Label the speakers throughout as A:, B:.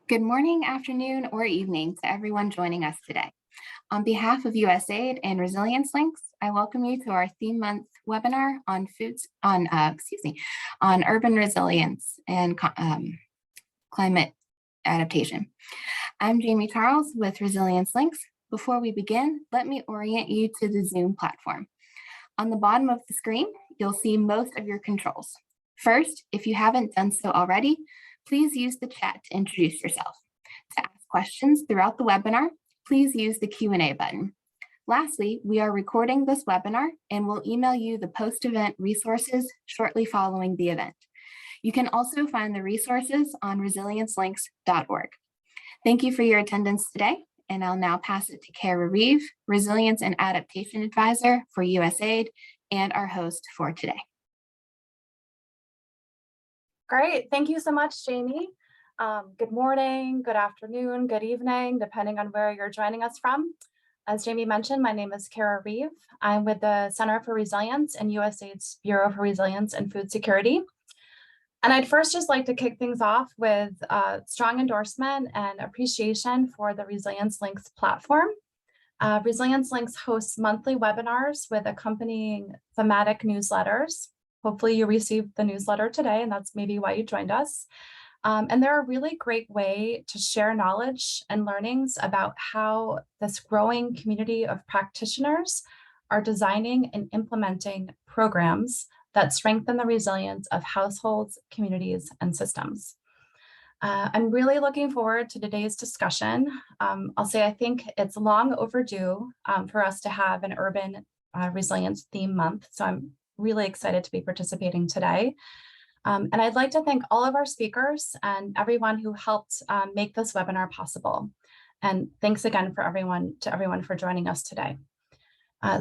A: Good morning, afternoon, or evening to everyone joining us today. On behalf of USAID and Resilience Links, I welcome you to our theme month webinar on on urban resilience and climate adaptation. I'm Jamie Charles with Resilience Links. Before we begin, let me orient you to the Zoom platform. On the bottom of the screen, you'll see most of your controls. First, if you haven't done so already, please use the chat to introduce yourself. To ask questions throughout the webinar, please use the Q&A button. Lastly, we are recording this webinar and will email you the post-event resources shortly following the event. You can also find the resources on resiliencelinks.org. Thank you for your attendance today, and I'll now pass it to Kara Reeve, Resilience and Adaptation Advisor for USAID and our host for today.
B: Great, thank you so much, Jamie. Good morning, good afternoon, good evening, depending on where you're joining us from. As Jamie mentioned, my name is Kara Reeve. I'm with the Center for Resilience and USAID's Bureau for Resilience and Food Security. And I'd first just like to kick things off with strong endorsement and appreciation for the Resilience Links platform. Resilience Links hosts monthly webinars with accompanying thematic newsletters. Hopefully you received the newsletter today, and that's maybe why you joined us. And they're a really great way to share knowledge and learnings about how this growing community of practitioners are designing and implementing programs that strengthen the resilience of households, communities, and systems. I'm really looking forward to today's discussion. I'll say I think it's long overdue for us to have an urban resilience theme month. So I'm really excited to be participating today. And I'd like to thank all of our speakers and everyone who helped make this webinar possible. And thanks again to everyone for joining us today.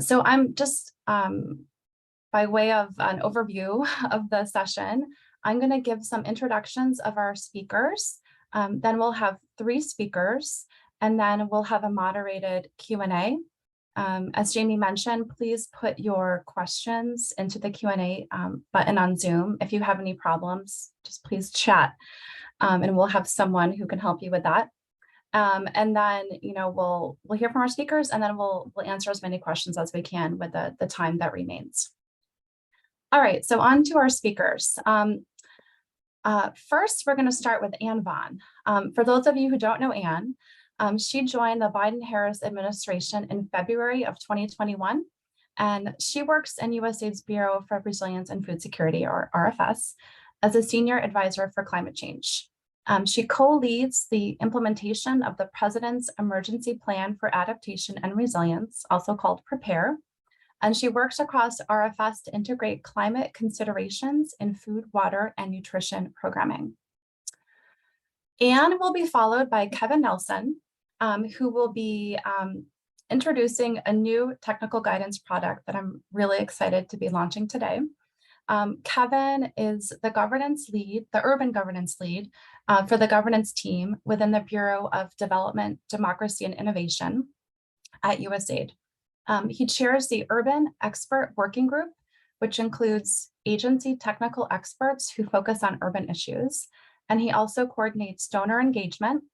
B: So I'm just, by way of an overview of the session, I'm going to give some introductions of our speakers. Then we'll have 3 speakers, and then we'll have a moderated Q&A. As Jamie mentioned, please put your questions into the Q&A button on Zoom. If you have any problems, just please chat, and we'll have someone who can help you with that. And then, we'll hear from our speakers, and then we'll answer as many questions as we can with the time that remains. All right, so on to our speakers. First, we're going to start with Ann Vaughn. For those of you who don't know Ann, she joined the Biden-Harris administration in February of 2021, and she works in USAID's Bureau for Resilience and Food Security, or RFS, as a senior advisor for climate change. She co-leads the implementation of the President's Emergency Plan for Adaptation and Resilience, also called PREPARE, and she works across RFS to integrate climate considerations in food, water, and nutrition programming. Ann will be followed by Kevin Nelson, who will be introducing a new technical guidance product that I'm really excited to be launching today. Kevin is the governance lead, the urban governance lead for the governance team within the Bureau of Development, Democracy, and Innovation at USAID. He chairs the Urban Expert Working Group, which includes agency technical experts who focus on urban issues. And he also coordinates donor engagement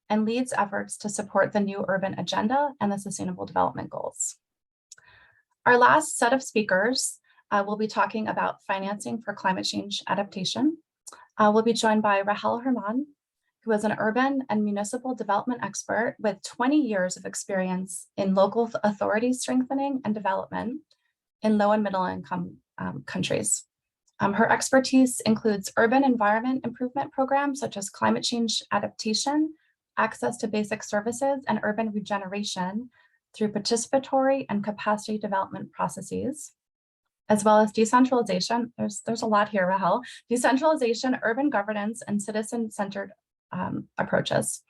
B: and leads efforts to support the new urban agenda and the Sustainable Development Goals. Our last set of speakers will be talking about financing for climate change adaptation. We'll be joined by Rahel Herman, who is an urban and municipal development expert with 20 years of experience in local authority strengthening and development in low and middle income countries. Her expertise includes urban environment improvement programs such as climate change adaptation, access to basic services, and urban regeneration through participatory and capacity development processes, as well as decentralization. There's a lot here, Rahel. Decentralization, urban governance, and citizen-centered approaches.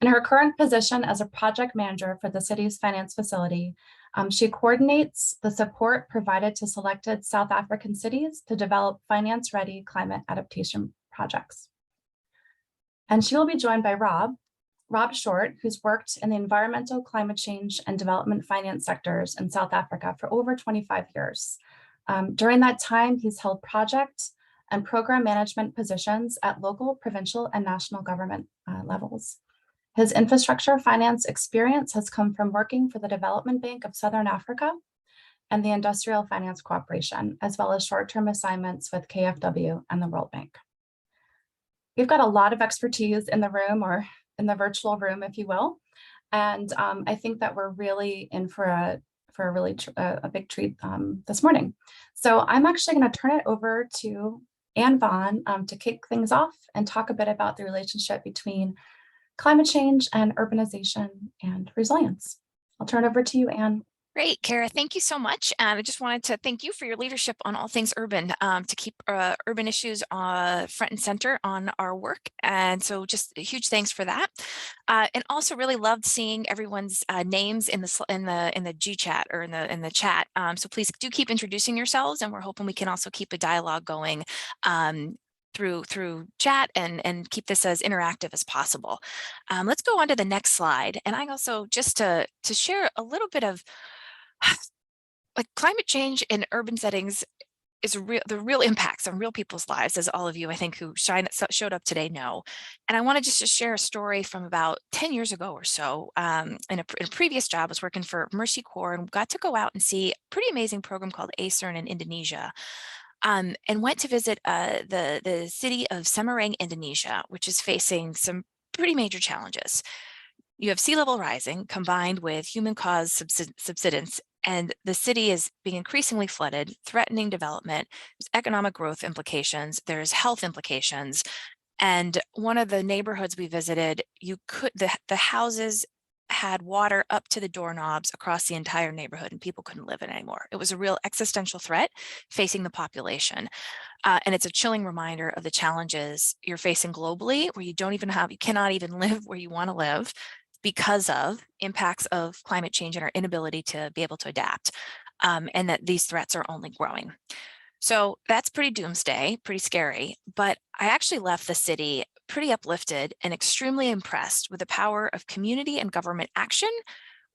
B: In her current position as a project manager for the city's finance facility, she coordinates the support provided to selected South African cities to develop finance-ready climate adaptation projects. And she will be joined by Rob Short, who's worked in the environmental, climate change, and development finance sectors in South Africa for over 25 years. During that time, he's held project and program management positions at local, provincial, and national government levels. His infrastructure finance experience has come from working for the Development Bank of Southern Africa and the Industrial Finance Corporation, as well as short-term assignments with KfW and the World Bank. We've got a lot of expertise in the room, or in the virtual room, if you will. And I think that we're really in for a big treat this morning. So I'm actually going to turn it over to Ann Vaughn to kick things off and talk a bit about the relationship between climate change and urbanization and resilience. I'll turn it over to you, Ann.
C: Great, Kara, thank you so much. And I just wanted to thank you for your leadership on all things urban, to keep urban issues front and center on our work. And so just a huge thanks for that. And also really loved seeing everyone's names in the G chat, or in the chat. So please do keep introducing yourselves, and we're hoping we can also keep a dialogue going through chat and keep this as interactive as possible. Let's go on to the next slide. And I also, just to share a little bit of like climate change in urban settings is the real impacts on real people's lives, as all of you, I think, who showed up today know. And I wanted just to share a story from about 10 years ago or so. In a previous job, I was working for Mercy Corps and got to go out and see a pretty amazing program called ACERN in Indonesia. And went to visit the city of Semarang, Indonesia, which is facing some pretty major challenges. You have sea level rising combined with human-caused subsidence, and the city is being increasingly flooded, threatening development. There's economic growth implications, there's health implications. And one of the neighborhoods we visited, the houses had water up to the doorknobs across the entire neighborhood, and people couldn't live in it anymore. It was a real existential threat facing the population. And it's a chilling reminder of the challenges you're facing globally, where you cannot even live where you want to live, because of impacts of climate change and our inability to be able to adapt, and that these threats are only growing. So that's pretty doomsday, pretty scary, but I actually left the city pretty uplifted and extremely impressed with the power of community and government action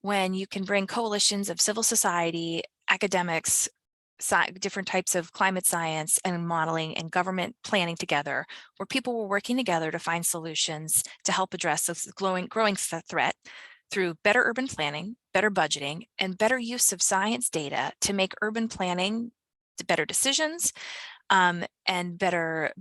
C: when you can bring coalitions of civil society, academics, different types of climate science and modeling and government planning together, where people were working together to find solutions to help address this growing threat through better urban planning, better budgeting, and better use of science data to make urban planning better decisions, and better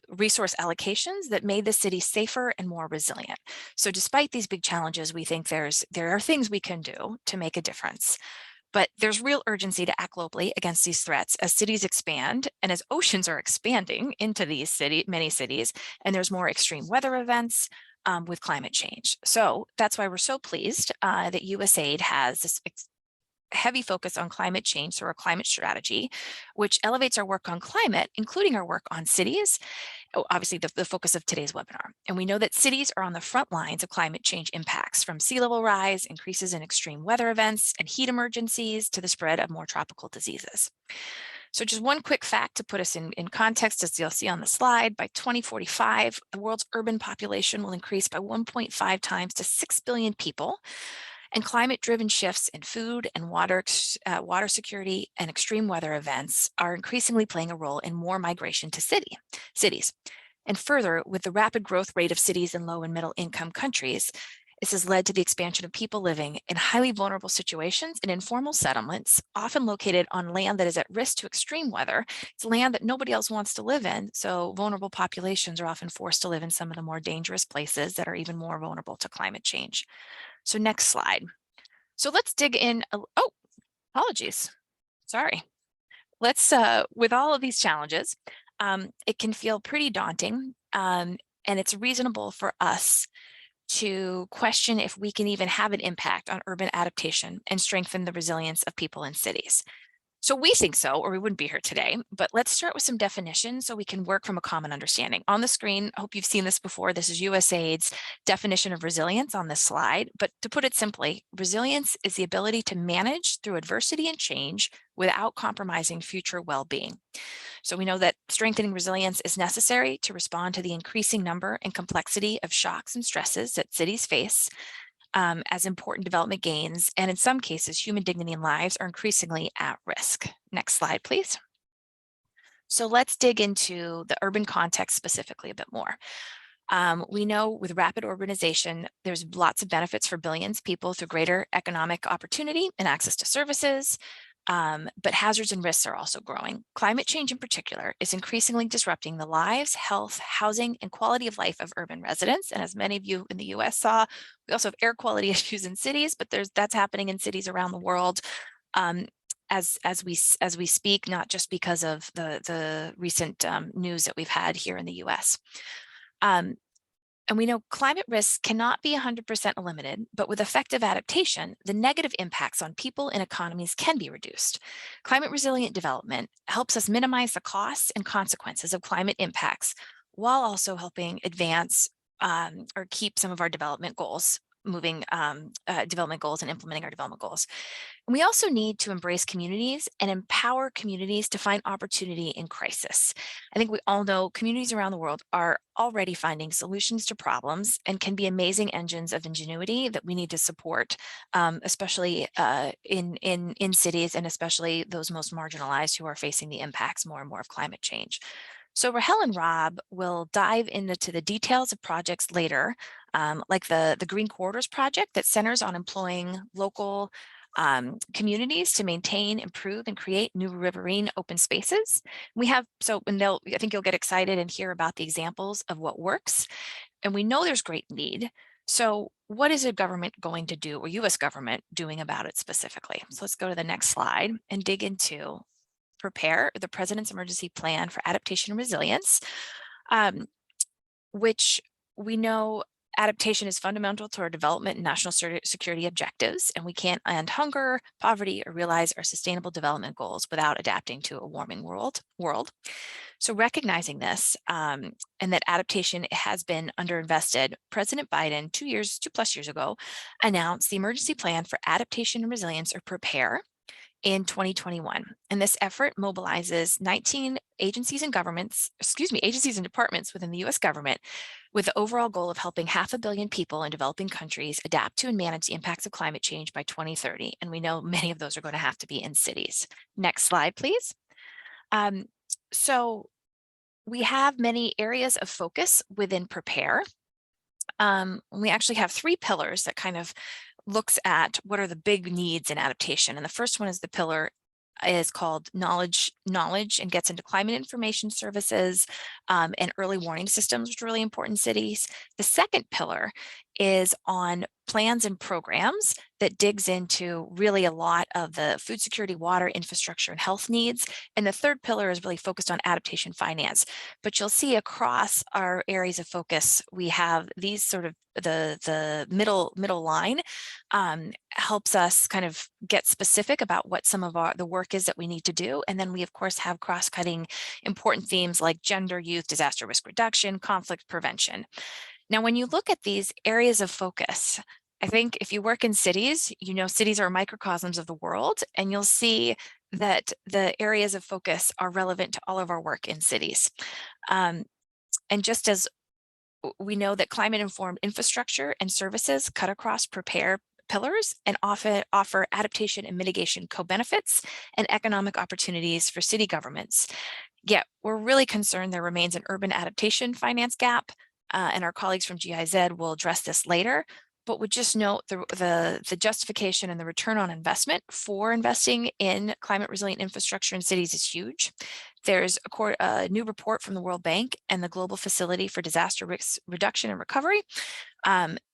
C: resource allocations that made the city safer and more resilient. So despite these big challenges, we think there are things we can do to make a difference. But there's real urgency to act globally against these threats as cities expand and as oceans are expanding into these many cities, and there's more extreme weather events with climate change. So that's why we're so pleased that USAID has this heavy focus on climate change through our climate strategy, which elevates our work on climate, including our work on cities, obviously the focus of today's webinar. And we know that cities are on the front lines of climate change impacts, from sea level rise, increases in extreme weather events and heat emergencies, to the spread of more tropical diseases. So just one quick fact to put us in context, as you'll see on the slide: by 2045, the world's urban population will increase by 1.5 times to 6 billion people. And climate-driven shifts in food and water security and extreme weather events are increasingly playing a role in more migration to cities. And further, with the rapid growth rate of cities in low and middle income countries, this has led to the expansion of people living in highly vulnerable situations in informal settlements, often located on land that is at risk to extreme weather. It's land that nobody else wants to live in, so vulnerable populations are often forced to live in some of the more dangerous places that are even more vulnerable to climate change. So next slide. So let's dig in. Oh, apologies. Sorry. Let's, with all of these challenges, it can feel pretty daunting, and it's reasonable for us to question if we can even have an impact on urban adaptation and strengthen the resilience of people in cities. So we think so, or we wouldn't be here today, but let's start with some definitions so we can work from a common understanding. On the screen, I hope you've seen this before. This is USAID's definition of resilience on this slide, but to put it simply, resilience is the ability to manage through adversity and change without compromising future well-being. So we know that strengthening resilience is necessary to respond to the increasing number and complexity of shocks and stresses that cities face, as important development gains, and in some cases, human dignity and lives are increasingly at risk. Next slide, please. So let's dig into the urban context specifically a bit more. We know with rapid urbanization, there's lots of benefits for billions of people through greater economic opportunity and access to services, but hazards and risks are also growing. Climate change in particular is increasingly disrupting the lives, health, housing, and quality of life of urban residents. And as many of you in the US saw, we also have air quality issues in cities, but that's happening in cities around the world. As we speak, not just because of the recent news that we've had here in the US. And we know climate risks cannot be 100% eliminated, but with effective adaptation, the negative impacts on people and economies can be reduced. Climate resilient development helps us minimize the costs and consequences of climate impacts while also helping advance or keep some of our development goals moving, development goals and implementing our development goals. And we also need to embrace communities and empower communities to find opportunity in crisis. I think we all know communities around the world are already finding solutions to problems and can be amazing engines of ingenuity that we need to support, especially in cities, and especially those most marginalized who are facing the impacts more and more of climate change. So Rahel and Rob will dive into the details of projects later, like the Green Corridors project that centers on employing local communities to maintain, improve, and create new riverine open spaces. We have, I think you'll get excited and hear about the examples of what works. And we know there's great need. So what is a government going to do, or US government doing about it specifically? So let's go to the next slide and dig into Prepare, the President's Emergency Plan for Adaptation and Resilience, which we know adaptation is fundamental to our development and national security objectives, and we can't end hunger, poverty, or realize our sustainable development goals without adapting to a warming world. So recognizing this, and that adaptation has been underinvested, President Biden, 2+ years ago, announced the Emergency Plan for Adaptation and Resilience, or Prepare, in 2021. And this effort mobilizes 19 agencies and departments within the US government with the overall goal of helping 500 million people in developing countries adapt to and manage the impacts of climate change by 2030. And we know many of those are going to have to be in cities. Next slide, please. So we have many areas of focus within Prepare. We actually have 3 pillars that kind of looks at what are the big needs in adaptation. And the first one is the pillar is called knowledge, and gets into climate information services and early warning systems, which are really important in cities. The second pillar is on plans and programs that digs into really a lot of the food security, water, infrastructure, and health needs. And the third pillar is really focused on adaptation finance. But you'll see across our areas of focus, we have these sort of the middle line helps us kind of get specific about what some of the work is that we need to do. And then we, of course, have cross-cutting important themes like gender, youth, disaster risk reduction, conflict prevention. Now, when you look at these areas of focus, I think if you work in cities, you know cities are microcosms of the world, and you'll see that the areas of focus are relevant to all of our work in cities. And just as we know that climate-informed infrastructure and services cut across Prepare pillars and often offer adaptation and mitigation co-benefits and economic opportunities for city governments. Yet we're really concerned there remains an urban adaptation finance gap, and our colleagues from GIZ will address this later. But would just note the justification and the return on investment for investing in climate resilient infrastructure in cities is huge. There's a new report from the World Bank and the Global Facility for Disaster Risk Reduction and Recovery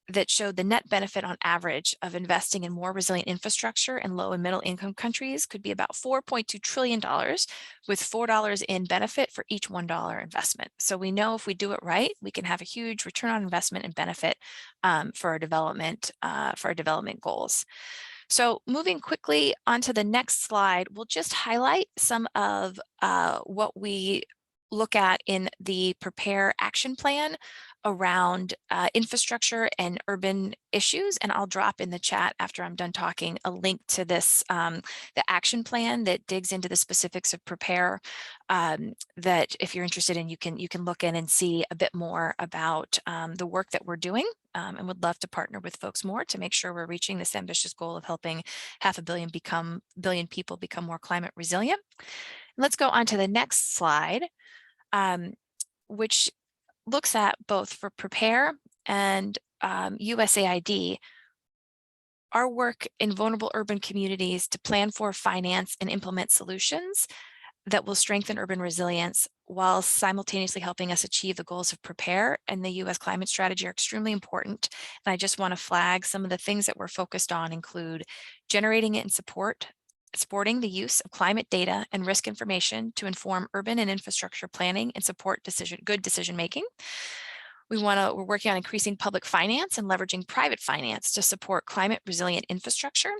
C: that showed the net benefit on average of investing in more resilient infrastructure in low and middle income countries could be about $4.2 trillion with $4 in benefit for each $1 investment. So we know if we do it right, we can have a huge return on investment and benefit for our development goals. So moving quickly onto the next slide, we'll just highlight some of what we look at in the Prepare action plan around infrastructure and urban issues. And I'll drop in the chat after I'm done talking a link to this, the action plan that digs into the specifics of Prepare, that if you're interested in, you can look in and see a bit more about the work that we're doing, and would love to partner with folks more to make sure we're reaching this ambitious goal of helping 500 million people become more climate resilient. Let's go on to the next slide, which looks at both for Prepare and USAID, our work in vulnerable urban communities to plan for, finance, and implement solutions that will strengthen urban resilience while simultaneously helping us achieve the goals of Prepare and the US climate strategy are extremely important. And I just want to flag some of the things that we're focused on include generating it and supporting the use of climate data and risk information to inform urban and infrastructure planning and support good decision making. We're working on increasing public finance and leveraging private finance to support climate resilient infrastructure.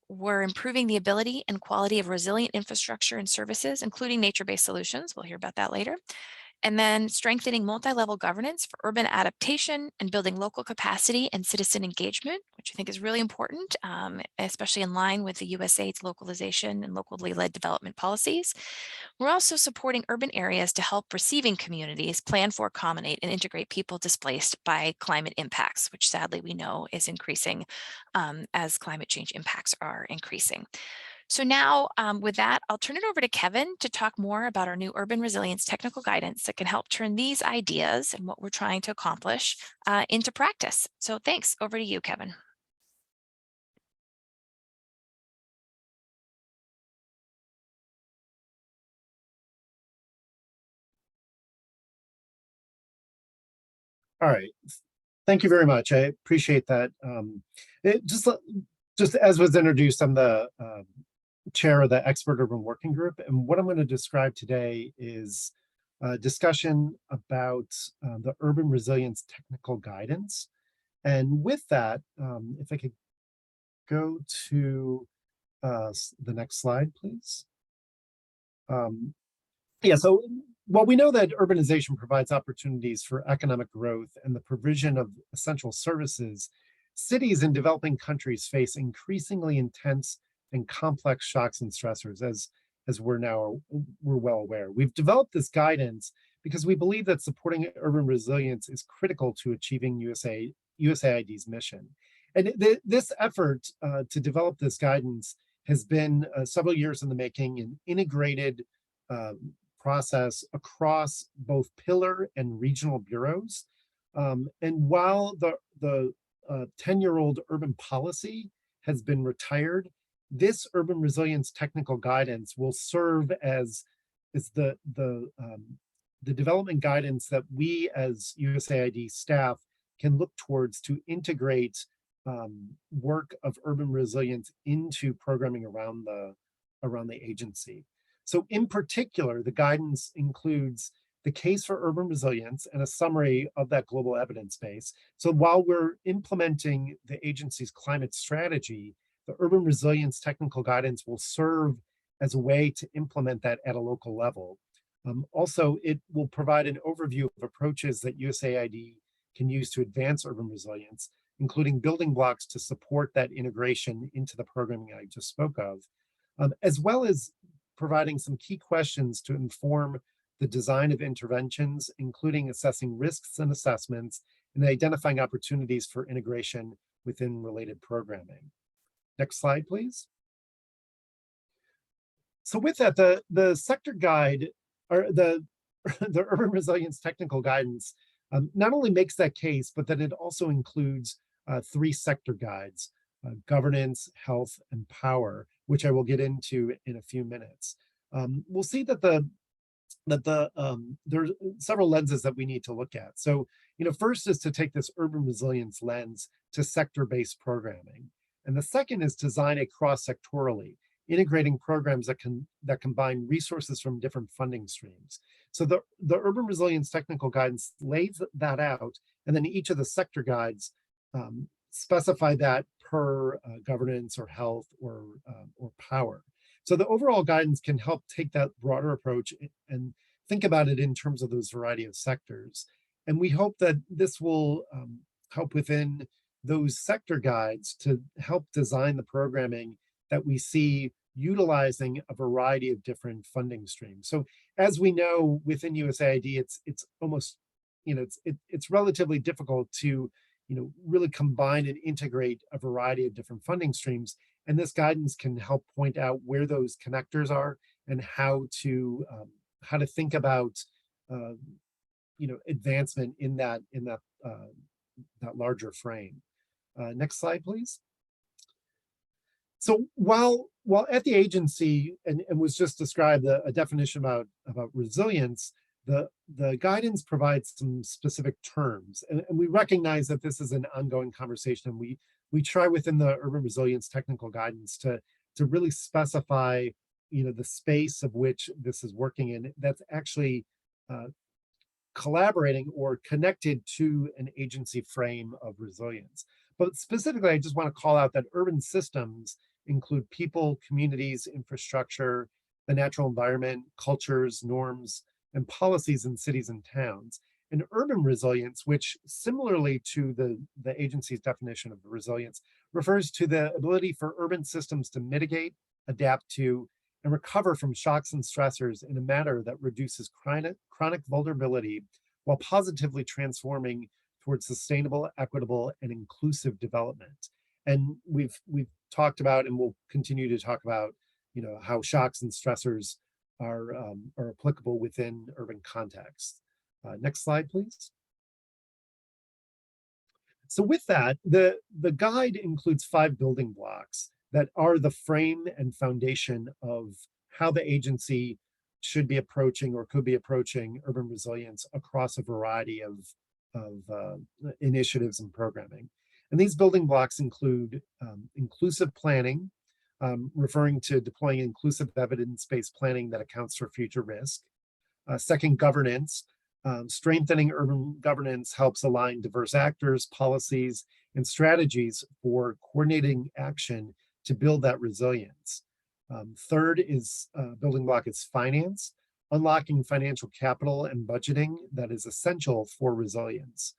C: We're improving the ability and quality of resilient infrastructure and services, including nature-based solutions. We'll hear about that later. And then strengthening multi-level governance for urban adaptation and building local capacity and citizen engagement, which I think is really important, especially in line with the USAID's localization and locally led development policies. We're also supporting urban areas to help receiving communities plan for, accommodate, and integrate people displaced by climate impacts, which sadly we know is increasing as climate change impacts are increasing. So now with that, I'll turn it over to Kevin to talk more about our new urban resilience technical guidance that can help turn these ideas and what we're trying to accomplish into practice. So thanks. Over to you, Kevin.
D: All right. Thank you very much. I appreciate that. Just as was introduced, I'm the chair of the Expert Urban Working Group, and what I'm going to describe today is a discussion about the urban resilience technical guidance. And with that, if I could go to the next slide, please. Yeah, so while we know that urbanization provides opportunities for economic growth and the provision of essential services, cities in developing countries face increasingly intense and complex shocks and stressors, as we're well aware. We've developed this guidance because we believe that supporting urban resilience is critical to achieving USAID's mission. And this effort to develop this guidance has been several years in the making, an integrated process across both pillar and regional bureaus. And while the 10-year-old urban policy has been retired, this urban resilience technical guidance will serve as the development guidance that we as USAID staff can look towards to integrate work of urban resilience into programming around the agency. So in particular, the guidance includes the case for urban resilience and a summary of that global evidence base. So while we're implementing the agency's climate strategy, the urban resilience technical guidance will serve as a way to implement that at a local level. Also, it will provide an overview of approaches that USAID can use to advance urban resilience, including building blocks to support that integration into the programming I just spoke of, as well as providing some key questions to inform the design of interventions, including assessing risks and assessments and identifying opportunities for integration within related programming. Next slide, please. So with that, the sector guide, or the urban resilience technical guidance, not only makes that case, but that it also includes 3 sector guides: governance, health, and power, which I will get into in a few minutes. We'll see that there's several lenses that we need to look at. So, first is to take this urban resilience lens to sector-based programming. And the second is design it cross-sectorally, integrating programs that combine resources from different funding streams. So the urban resilience technical guidance lays that out, and then each of the sector guides specify that per governance or health or power. So the overall guidance can help take that broader approach and think about it in terms of those variety of sectors. And we hope that this will help within those sector guides to help design the programming that we see utilizing a variety of different funding streams. So as we know within USAID, it's almost, it's relatively difficult to really combine and integrate a variety of different funding streams. And this guidance can help point out where those connectors are and how to think about advancement in that that larger frame. Next slide, please. So while at the agency, and was just described a definition about resilience, the guidance provides some specific terms, and we recognize that this is an ongoing conversation. And we try within the urban resilience technical guidance to really specify the space of which this is working in, that's actually collaborating or connected to an agency frame of resilience. But specifically, I just want to call out that urban systems include people, communities, infrastructure, the natural environment, cultures, norms, and policies in cities and towns. And urban resilience, which similarly to the agency's definition of resilience, refers to the ability for urban systems to mitigate, adapt to, and recover from shocks and stressors in a manner that reduces chronic vulnerability while positively transforming towards sustainable, equitable, and inclusive development. And we've talked about, and we'll continue to talk about, how shocks and stressors are applicable within urban contexts. Next slide, please. So with that, the guide includes 5 building blocks that are the frame and foundation of how the agency should be approaching or could be approaching urban resilience across a variety of initiatives and programming. And these building blocks include inclusive planning, referring to deploying inclusive evidence-based planning that accounts for future risk. Second, governance. Strengthening urban governance helps align diverse actors, policies, and strategies for coordinating action to build that resilience. Third is building block is finance, unlocking financial capital and budgeting that is essential for resilience.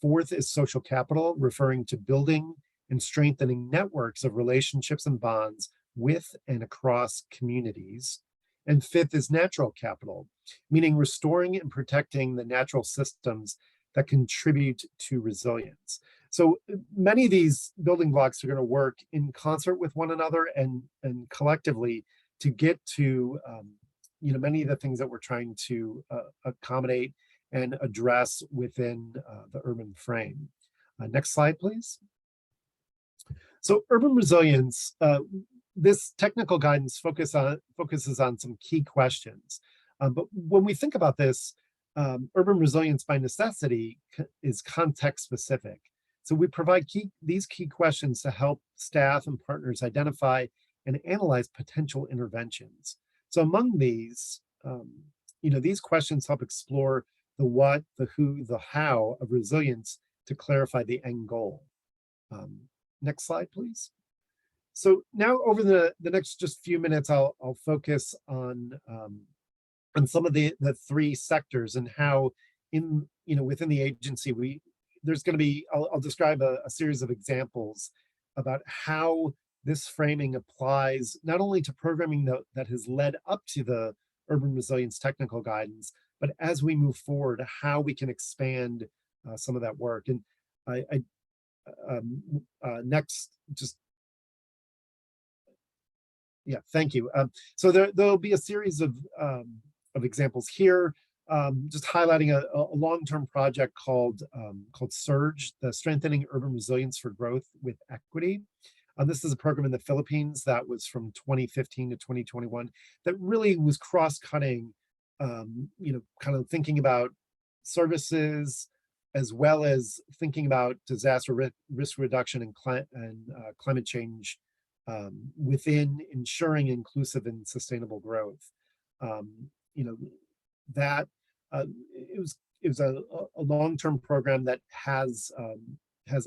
D: Fourth is social capital, referring to building and strengthening networks of relationships and bonds with and across communities. And fifth is natural capital, meaning restoring and protecting the natural systems that contribute to resilience. So many of these building blocks are going to work in concert with one another and collectively to get to many of the things that we're trying to accommodate and address within the urban frame. Next slide, please. So urban resilience, this technical guidance focuses on some key questions. But when we think about this, urban resilience by necessity is context specific. So we provide these key questions to help staff and partners identify and analyze potential interventions. So among these, these questions help explore the what, the who, the how of resilience to clarify the end goal. Next slide, please. So now over the next just few minutes, I'll focus on some of the 3 sectors and how within the agency there's going to be, I'll describe a series of examples about how this framing applies not only to programming that has led up to the urban resilience technical guidance, but as we move forward, how we can expand some of that work. And next, just, yeah, thank you. So there'll be a series of examples here, just highlighting a long-term project called SURGE, the Strengthening Urban Resilience for Growth with Equity. This is a program in the Philippines that was from 2015 to 2021 that really was cross-cutting, kind of thinking about services as well as thinking about disaster risk reduction and climate change within ensuring inclusive and sustainable growth. That it was a long-term program that has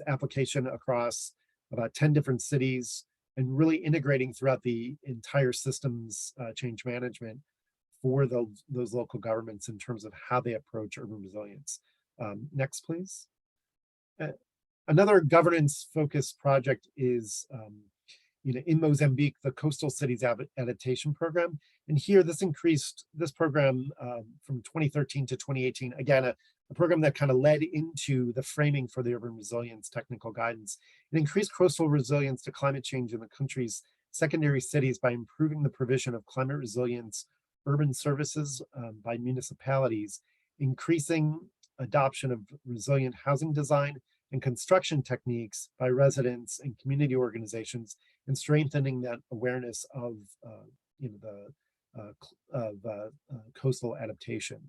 D: application across about 10 different cities and really integrating throughout the entire systems change management for those local governments in terms of how they approach urban resilience. Next, please. Another governance-focused project is in Mozambique, the Coastal Cities Adaptation Program. And here, this program from 2013 to 2018, again, a program that kind of led into the framing for the urban resilience technical guidance. It increased coastal resilience to climate change in the country's secondary cities by improving the provision of climate resilience urban services by municipalities, increasing adoption of resilient housing design and construction techniques by residents and community organizations, and strengthening that awareness of coastal adaptation.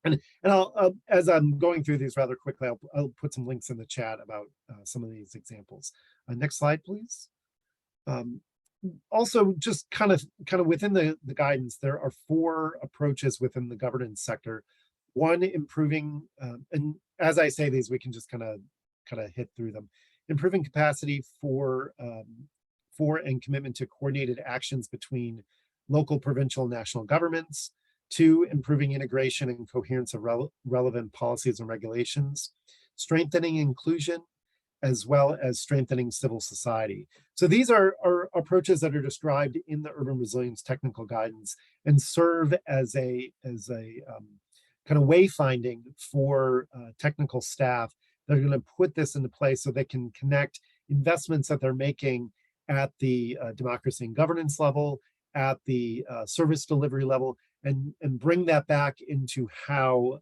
D: And I'll, as I'm going through these rather quickly, I'll put some links in the chat about some of these examples. Next slide, please. Also, just kind of within the guidance, there are 4 approaches within the governance sector. One, improving, and as I say these, we can just kind of hit through them. Improving capacity for and commitment to coordinated actions between local, provincial, and national governments. 2, improving integration and coherence of relevant policies and regulations. Strengthening inclusion, as well as strengthening civil society. So these are approaches that are described in the urban resilience technical guidance and serve as a kind of wayfinding for technical staff that are going to put this into place so they can connect investments that they're making at the democracy and governance level, at the service delivery level, and bring that back into how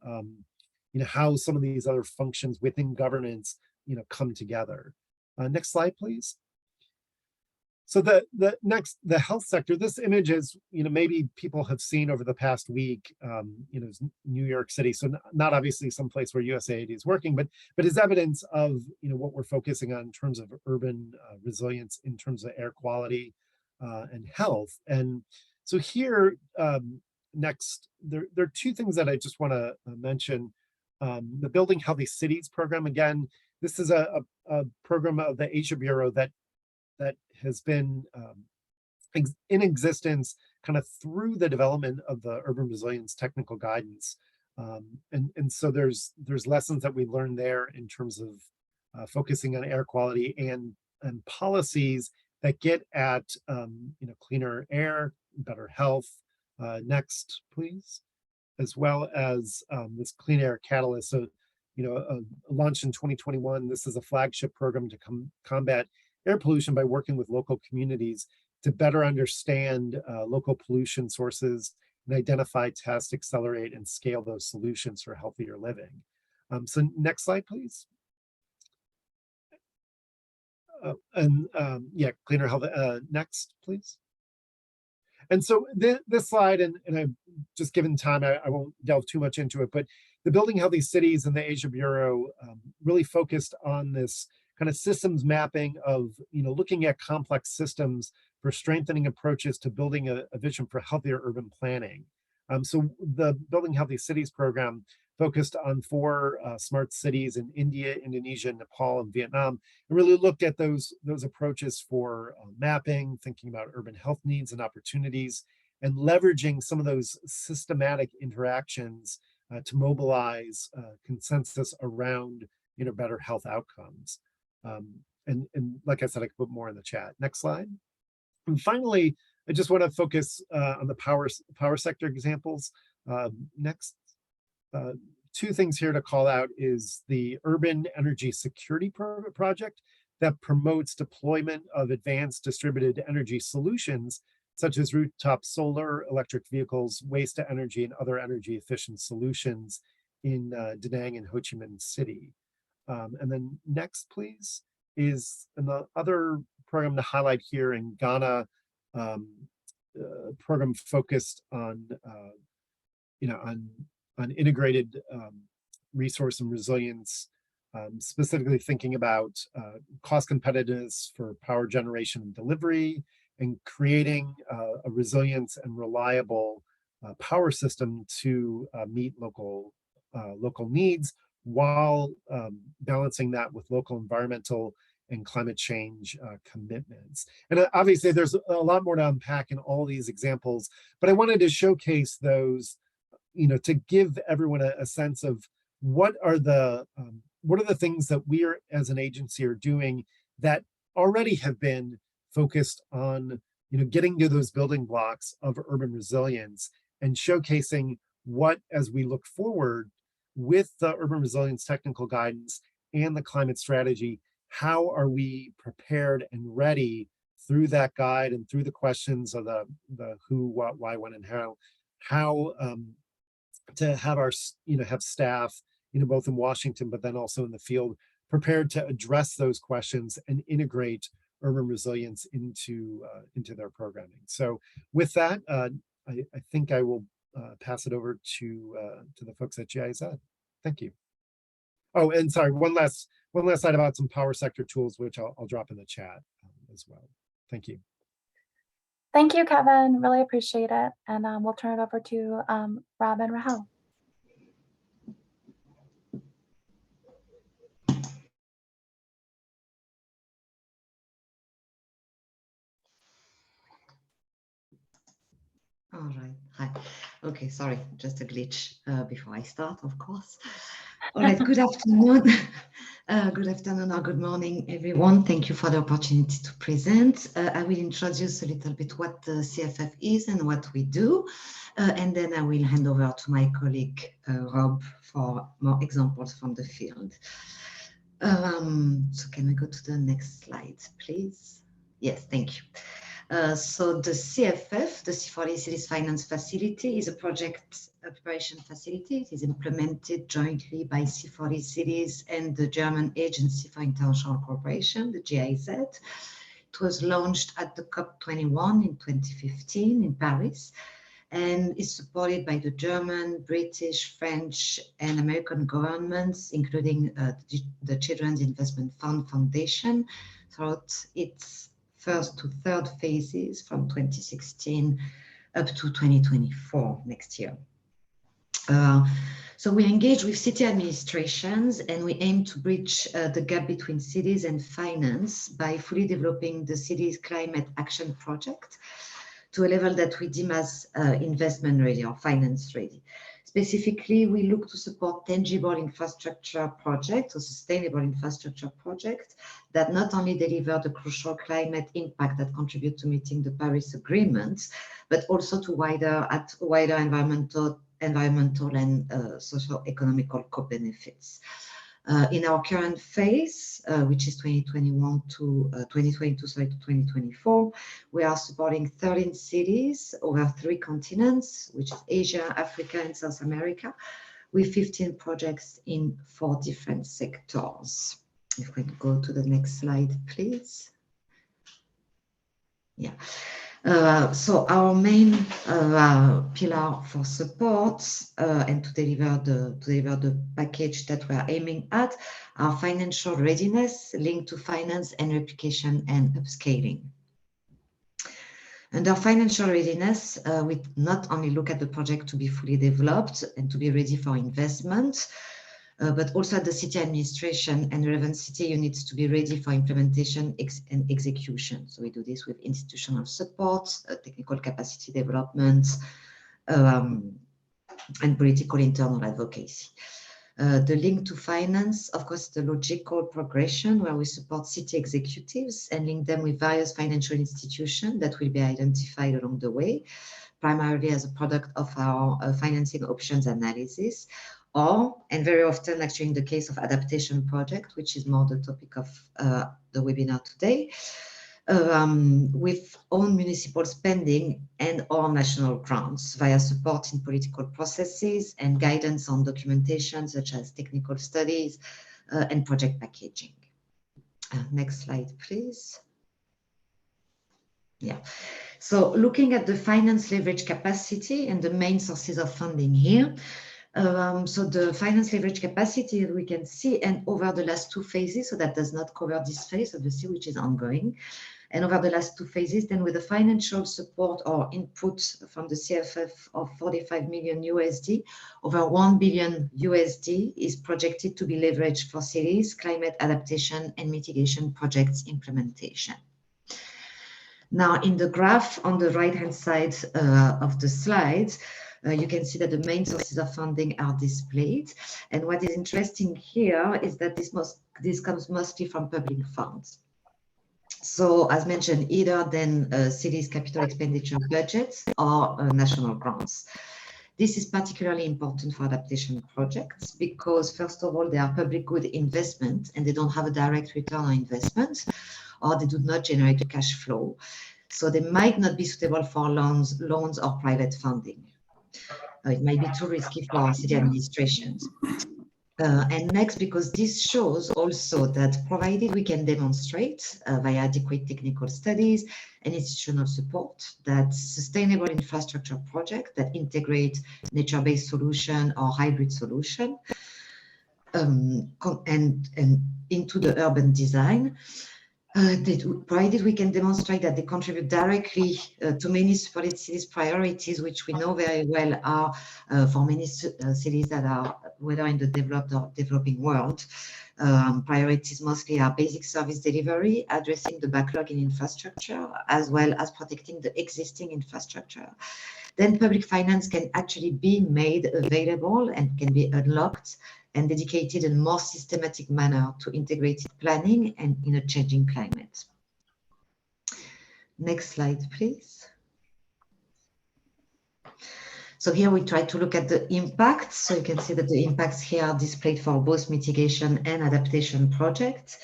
D: how some of these other functions within governance come together. Next slide, please. So the health sector, this image is, maybe people have seen over the past week, New York City. So not obviously someplace where USAID is working, but is evidence of, what we're focusing on in terms of urban resilience, in terms of air quality and health. And so here, next, there are 2 things that I just want to mention. The Building Healthy Cities program, again, this is a program of the Asia Bureau that has been in existence kind of through the development of the urban resilience technical guidance. And so there's lessons that we learned there in terms of focusing on air quality and policies that get at cleaner air, better health. Next, please. As well as this Clean Air Catalyst. So, launched in 2021, this is a flagship program to combat air pollution by working with local communities to better understand local pollution sources and identify, test, accelerate, and scale those solutions for healthier living. So next slide, please. Yeah, cleaner health. Next, please. And so this slide, and I've just given time, I won't delve too much into it, but the Building Healthy Cities and the Asia Bureau really focused on this kind of systems mapping of, looking at complex systems for strengthening approaches to building a vision for healthier urban planning. So the Building Healthy Cities program focused on 4 smart cities in India, Indonesia, Nepal, and Vietnam, and really looked at those approaches for mapping, thinking about urban health needs and opportunities, and leveraging some of those systematic interactions to mobilize consensus around better health outcomes. And like I said, I could put more in the chat. Next slide. And finally, I just want to focus on the power sector examples. Next. 2 things here to call out is the Urban Energy Security Project that promotes deployment of advanced distributed energy solutions, such as rooftop solar, electric vehicles, waste to energy, and other energy efficient solutions in Da Nang and Ho Chi Minh City. And then next, please, is another program to highlight here in Ghana, program focused on, on integrated resource and resilience, specifically thinking about cost competitiveness for power generation and delivery, and creating a resilience and reliable power system to meet local needs, while balancing that with local environmental and climate change commitments. And obviously there's a lot more to unpack in all these examples, but I wanted to showcase those to give everyone a sense of what are the things that we are as an agency are doing that already have been focused on getting to those building blocks of urban resilience, and showcasing what, as we look forward with the urban resilience technical guidance and the climate strategy, how are we prepared and ready through that guide and through the questions of the who, what, why, when, and how to have our, have staff, both in Washington, but then also in the field, prepared to address those questions and integrate urban resilience into their programming. So with that, I think I will pass it over to the folks at GIZ. Thank you. Oh, and sorry, one last slide about some power sector tools, which I'll drop in the chat as well. Thank you.
B: Thank you, Kevin. Really appreciate it. And we'll turn it over to Rob and Rahel.
E: All right. Hi. Okay, sorry, just a glitch before I start, of course. All right, good afternoon. Good afternoon or good morning, everyone. Thank you for the opportunity to present. I will introduce a little bit what the CFF is and what we do, and then I will hand over to my colleague, Rob, for more examples from the field. So can we go to the next slide, please? Yes, thank you. So the CFF, the C40 Cities Finance Facility, is a project preparation facility. It is implemented jointly by C40 Cities and the German Agency for International Cooperation, the GIZ. It was launched at the COP21 in 2015 in Paris and is supported by the German, British, French, and American governments, including the Children's Investment Fund Foundation, throughout its first to third phases from 2016 up to 2024 next year. So we engage with city administrations and we aim to bridge the gap between cities and finance by fully developing the city's climate action project to a level that we deem as investment ready or finance ready. Specifically, we look to support tangible infrastructure projects or sustainable infrastructure projects that not only deliver the crucial climate impact that contribute to meeting the Paris Agreement, but also to wider environmental and socio-economical co-benefits. In our current phase, which is 2022 to 2024, we are supporting 13 cities over 3 continents, which is Asia, Africa, and South America, with 15 projects in 4 different sectors. If we go to the next slide, please. Yeah. So our main pillar for support and to deliver the package that we are aiming at are financial readiness linked to finance and replication and upscaling. Under financial readiness, we not only look at the project to be fully developed and to be ready for investment, but also at the city administration and relevant city units to be ready for implementation and execution. So we do this with institutional support, technical capacity development, and political internal advocacy. The link to finance, of course, the logical progression where we support city executives and link them with various financial institutions that will be identified along the way, primarily as a product of our financing options analysis. And very often, actually, in the case of adaptation project, which is more the topic of the webinar today, with own municipal spending and or national grants via support in political processes and guidance on documentation such as technical studies and project packaging. Next slide, please. Yeah. So looking at the finance leverage capacity and the main sources of funding here, so the finance leverage capacity we can see, and over the last 2 phases, so that does not cover this phase, obviously, which is ongoing. And over the last 2 phases, then with the financial support or input from the CFF of $45 million USD, over $1 billion USD is projected to be leveraged for cities, climate adaptation and mitigation projects implementation. Now, in the graph on the right-hand side of the slide, you can see that the main sources of funding are displayed. And what is interesting here is that this comes mostly from public funds. So as mentioned, either then cities' capital expenditure budgets or national grants. This is particularly important for adaptation projects because, first of all, they are public good investment and they don't have a direct return on investment. or they do not generate a cash flow. So they might not be suitable for loans or private funding. It might be too risky for city administrations. And next, because this shows also that provided we can demonstrate via adequate technical studies and institutional support that sustainable infrastructure projects that integrate nature-based solution or hybrid solution and into the urban design, provided we can demonstrate that they contribute directly to many cities' priorities, which we know very well are for many cities that are whether in the developed or developing world. Priorities mostly are basic service delivery, addressing the backlog in infrastructure, as well as protecting the existing infrastructure. Then public finance can actually be made available and can be unlocked and dedicated in a more systematic manner to integrated planning and in a changing climate. Next slide, please. So here we try to look at the impacts. So you can see that the impacts here are displayed for both mitigation and adaptation projects.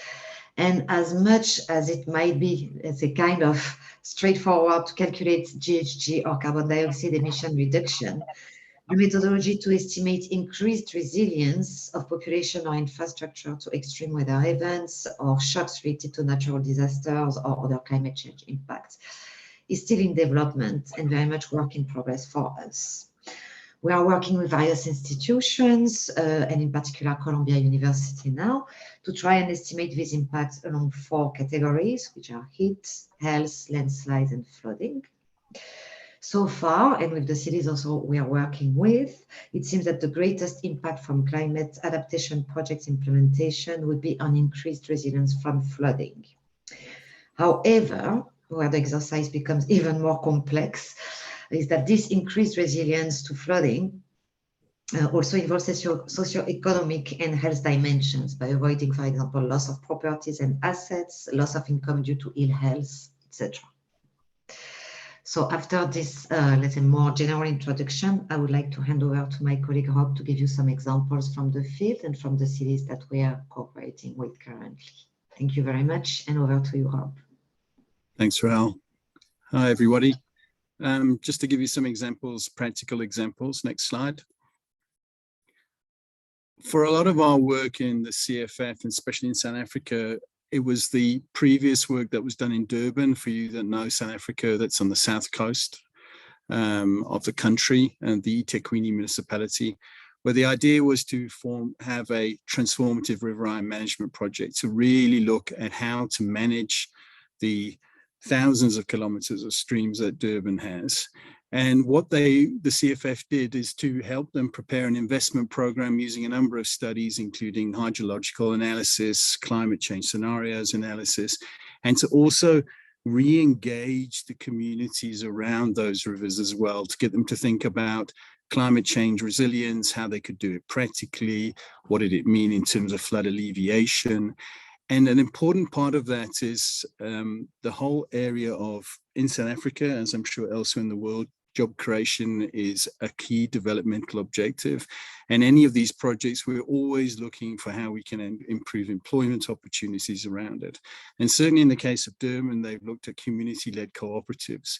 E: And as much as it might be, it's a kind of straightforward to calculate GHG or carbon dioxide emission reduction, the methodology to estimate increased resilience of population or infrastructure to extreme weather events or shocks related to natural disasters or other climate change impacts is still in development and very much work in progress for us. We are working with various institutions and in particular Columbia University now to try and estimate these impacts along 4 categories, which are heat, health, landslides, and flooding. So far, and with the cities also we are working with, it seems that the greatest impact from climate adaptation projects implementation would be on increased resilience from flooding. However, where the exercise becomes even more complex is that this increased resilience to flooding also involves socioeconomic and health dimensions by avoiding, for example, loss of properties and assets, loss of income due to ill health, etc. So after this, let's say, more general introduction, I would like to hand over to my colleague Rob to give you some examples from the field and from the cities that we are cooperating with currently. Thank you very much, and over to you, Rob.
F: Thanks, Rahel. Hi, everybody. Just to give you some examples, practical examples. Next slide. For a lot of our work in the CFF, and especially in South Africa, it was the previous work that was done in Durban. For you that know South Africa, that's on the south coast of the country, and the eThekwini municipality, where the idea was to have a transformative riverine management project to really look at how to manage the thousands of kilometers of streams that Durban has. And what the CFF did is to help them prepare an investment program using a number of studies, including hydrological analysis, climate change scenarios analysis, and to also re-engage the communities around those rivers as well, to get them to think about climate change resilience, how they could do it practically, what did it mean in terms of flood alleviation. And an important part of that is the whole area of, in South Africa, as I'm sure elsewhere in the world, job creation is a key developmental objective. And any of these projects, we're always looking for how we can improve employment opportunities around it. And certainly in the case of Durban, they've looked at community-led cooperatives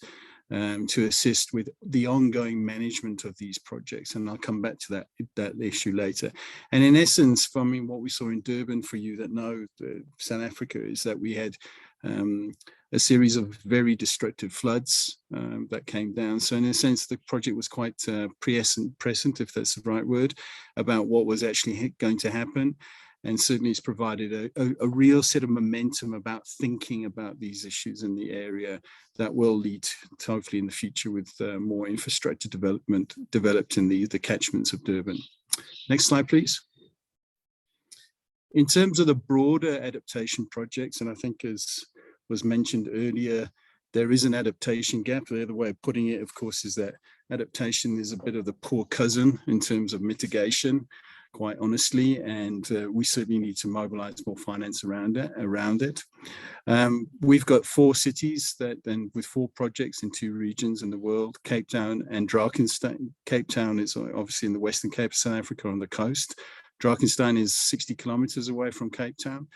F: to assist with the ongoing management of these projects. And I'll come back to that issue later. And in essence, I mean, what we saw in Durban, for you that know South Africa, is that we had a series of very destructive floods that came down. So in a sense, the project was quite prescient, if that's the right word, about what was actually going to happen. And certainly it's provided a real set of momentum about thinking about these issues in the area that will lead to, hopefully in the future, with more infrastructure development developed in the catchments of Durban. Next slide, please. In terms of the broader adaptation projects, and I think as was mentioned earlier, there is an adaptation gap. The other way of putting it, of course, is that adaptation is a bit of the poor cousin in terms of mitigation, quite honestly, and we certainly need to mobilize more finance around it. We've got 4 cities and with 4 projects in 2 regions in the world, Cape Town and Drakenstein. Cape Town is obviously in the Western Cape of South Africa on the coast. Drakenstein is 60 kilometers away from Cape Town.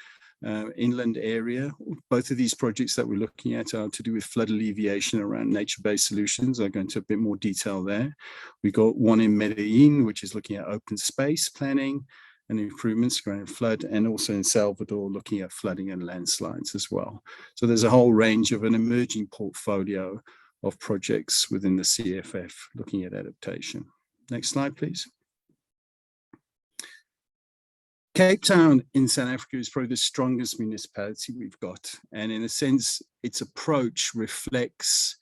F: inland area. Both of these projects that we're looking at are to do with flood alleviation around nature-based solutions. I'll go into a bit more detail there. We've got one in Medellin, which is looking at open space planning and improvements around flood, and also in Salvador, looking at flooding and landslides as well. So there's a whole range of an emerging portfolio of projects within the CFF looking at adaptation. Next slide, please. Cape Town in South Africa is probably the strongest municipality we've got. And in a sense, its approach reflects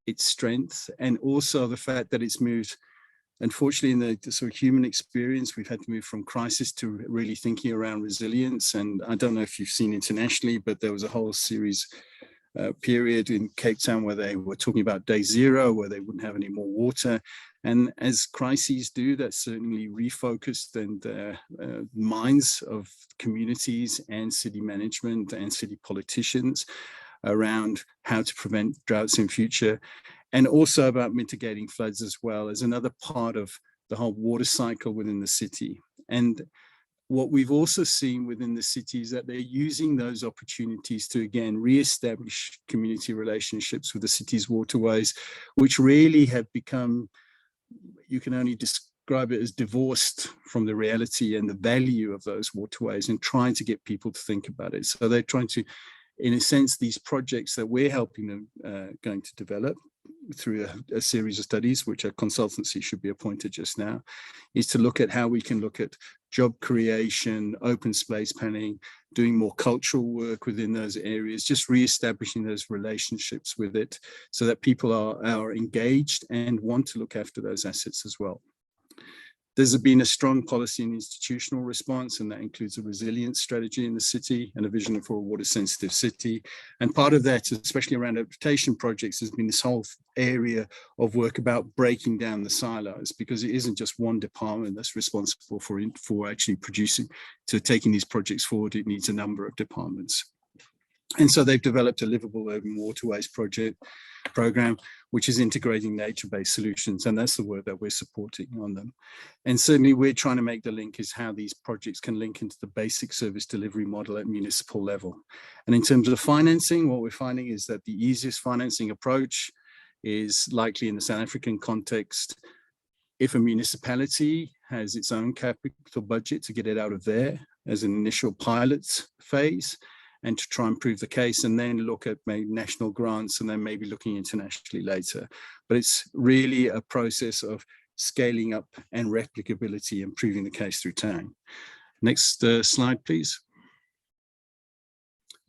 F: its strength and also the fact that it's moved, unfortunately, in the sort of human experience, we've had to move from crisis to really thinking around resilience. And I don't know if you've seen internationally, but there was a whole series period in Cape Town where they were talking about day zero, where they wouldn't have any more water. And as crises do, that certainly refocused and minds of communities and city management and city politicians around how to prevent droughts in future, and also about mitigating floods as well as another part of the whole water cycle within the city. And what we've also seen within the city is that they're using those opportunities to, again, re-establish community relationships with the city's waterways, which really have become, you can only describe it as divorced from the reality and the value of those waterways, and trying to get people to think about it. So they're trying to, in a sense, these projects that we're helping them going to develop through a series of studies, which a consultancy should be appointed just now, is to look at how we can look at job creation, open space planning, doing more cultural work within those areas, just re-establishing those relationships with it so that people are engaged and want to look after those assets as well. There's been a strong policy and institutional response, and that includes a resilience strategy in the city and a vision for a water-sensitive city. And part of that, especially around adaptation projects, has been this whole area of work about breaking down the silos, because it isn't just one department that's responsible for actually taking these projects forward. It needs a number of departments. And so they've developed a livable urban waterways program, which is integrating nature-based solutions. And that's the work that we're supporting on them. And certainly we're trying to make the link is how these projects can link into the basic service delivery model at municipal level. And in terms of financing, what we're finding is that the easiest financing approach is likely in the South African context. If a municipality has its own capital budget, to get it out of there as an initial pilot phase, and to try and prove the case, and then look at maybe national grants, and then maybe looking internationally later. But it's really a process of scaling up and replicability and proving the case through time. Next slide, please.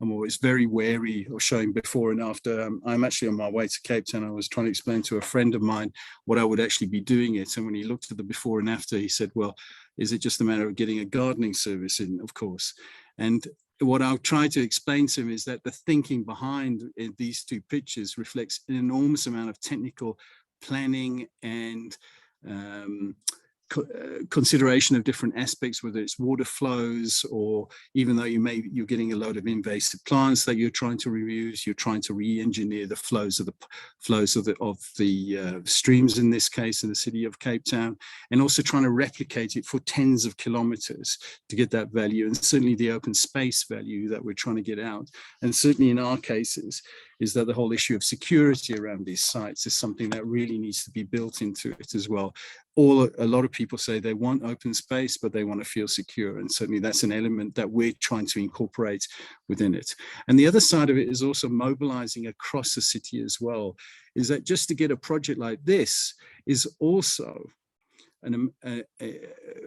F: I'm always very wary of showing before and after. I'm actually on my way to Cape Town. I was trying to explain to a friend of mine what I would actually be doing it. And when he looked at the before and after, he said, well, is it just a matter of getting a gardening service in? Of course. And what I'll try to explain to him is that the thinking behind these two pictures reflects an enormous amount of technical planning and consideration of different aspects, whether it's water flows, or even though you're getting a load of invasive plants that you're trying to reuse, you're trying to re-engineer the flows of the streams, in this case in the city of Cape Town, and also trying to replicate it for tens of kilometers to get that value, and certainly the open space value that we're trying to get out. And certainly in our cases is that the whole issue of security around these sites is something that really needs to be built into it as well. A lot of people say they want open space, but they want to feel secure. And certainly that's an element that we're trying to incorporate within it. And the other side of it is also mobilizing across the city as well, is that just to get a project like this is also a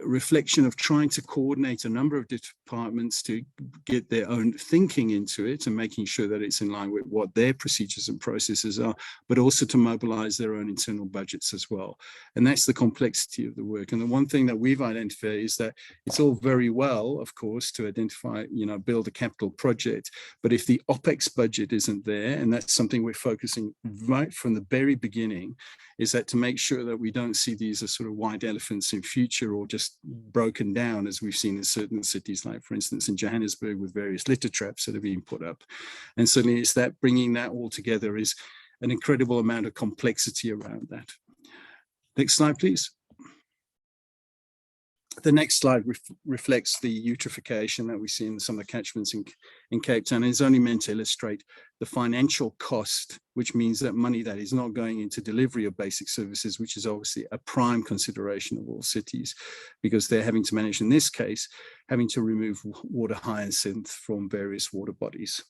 F: reflection of trying to coordinate a number of departments to get their own thinking into it and making sure that it's in line with what their procedures and processes are, but also to mobilize their own internal budgets as well. And that's the complexity of the work. And the one thing that we've identified is that it's all very well, of course, to identify, build a capital project, but if the OPEX budget isn't there, and that's something we're focusing right from the very beginning, is that to make sure that we don't see these as sort of white elephants in future, or just broken down as we've seen in certain cities, like for instance in Johannesburg with various litter traps that have been put up. And certainly it's that bringing that all together is an incredible amount of complexity around that. Next slide, please. The next slide reflects the eutrophication that we see in some of the catchments in Cape Town. And it's only meant to illustrate the financial cost, which means that money that is not going into delivery of basic services, which is obviously a prime consideration of all cities, because they're having to manage, in this case, having to remove water hyacinth from various water bodies.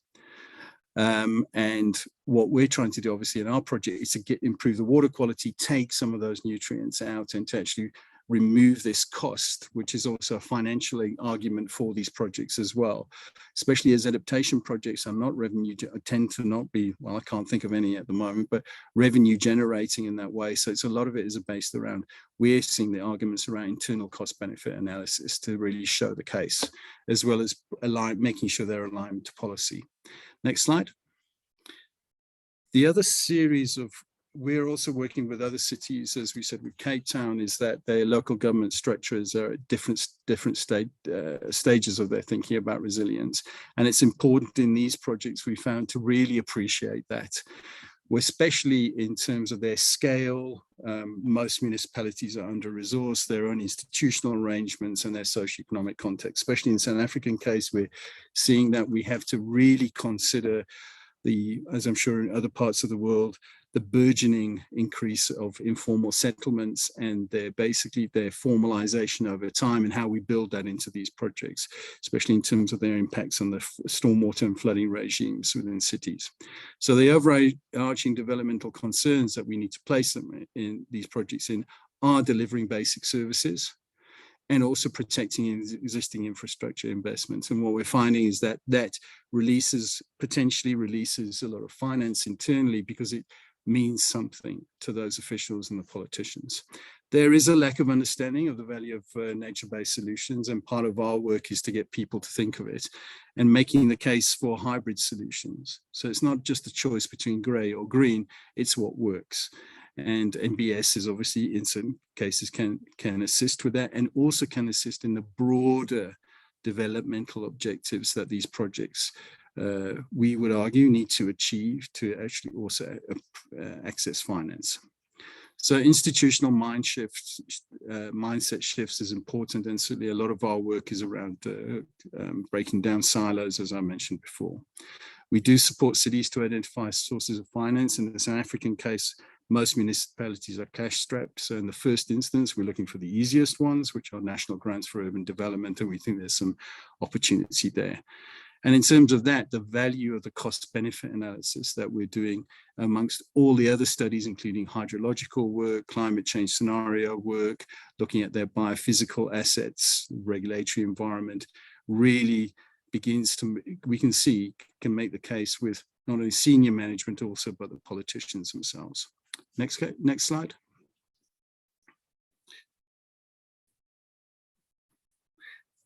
F: And what we're trying to do, obviously, in our project is to improve the water quality, take some of those nutrients out, and to actually remove this cost, which is also a financial argument for these projects as well, especially as adaptation projects are not tend to not be, well, I can't think of any at the moment, but revenue generating in that way. So it's a lot of it is based around, we're seeing the arguments around internal cost benefit analysis to really show the case, as well as making sure they're aligned to policy. Next slide. The other series of, we're also working with other cities, as we said with Cape Town, is that their local government structures are at different stages of their thinking about resilience. And it's important in these projects, we found, to really appreciate that, especially in terms of their scale. Most municipalities are under-resourced, their own institutional arrangements and their socioeconomic context. Especially in the South African case, we're seeing that we have to really consider as I'm sure in other parts of the world, the burgeoning increase of informal settlements and their formalization over time, and how we build that into these projects, especially in terms of their impacts on the stormwater and flooding regimes within cities. So the overarching developmental concerns that we need to place them in these projects in are delivering basic services, and also protecting existing infrastructure investments. And what we're finding is that potentially releases a lot of finance internally, because it means something to those officials and the politicians. There is a lack of understanding of the value of nature-based solutions, and part of our work is to get people to think of it and making the case for hybrid solutions. So it's not just a choice between grey or green, it's what works. And NBS is obviously in some cases can assist with that, and also can assist in the broader developmental objectives that these projects, we would argue, need to achieve to actually also access finance. So institutional mindset shifts is important, and certainly a lot of our work is around breaking down silos, as I mentioned before. We do support cities to identify sources of finance. In the South African case, most municipalities are cash strapped. So in the first instance, we're looking for the easiest ones, which are national grants for urban development. And we think there's some opportunity there. And in terms of that, the value of the cost benefit analysis that we're doing amongst all the other studies, including hydrological work, climate change scenario work, looking at their biophysical assets, regulatory environment, really begins to, we can see, can make the case with not only senior management, also but the politicians themselves. Next slide.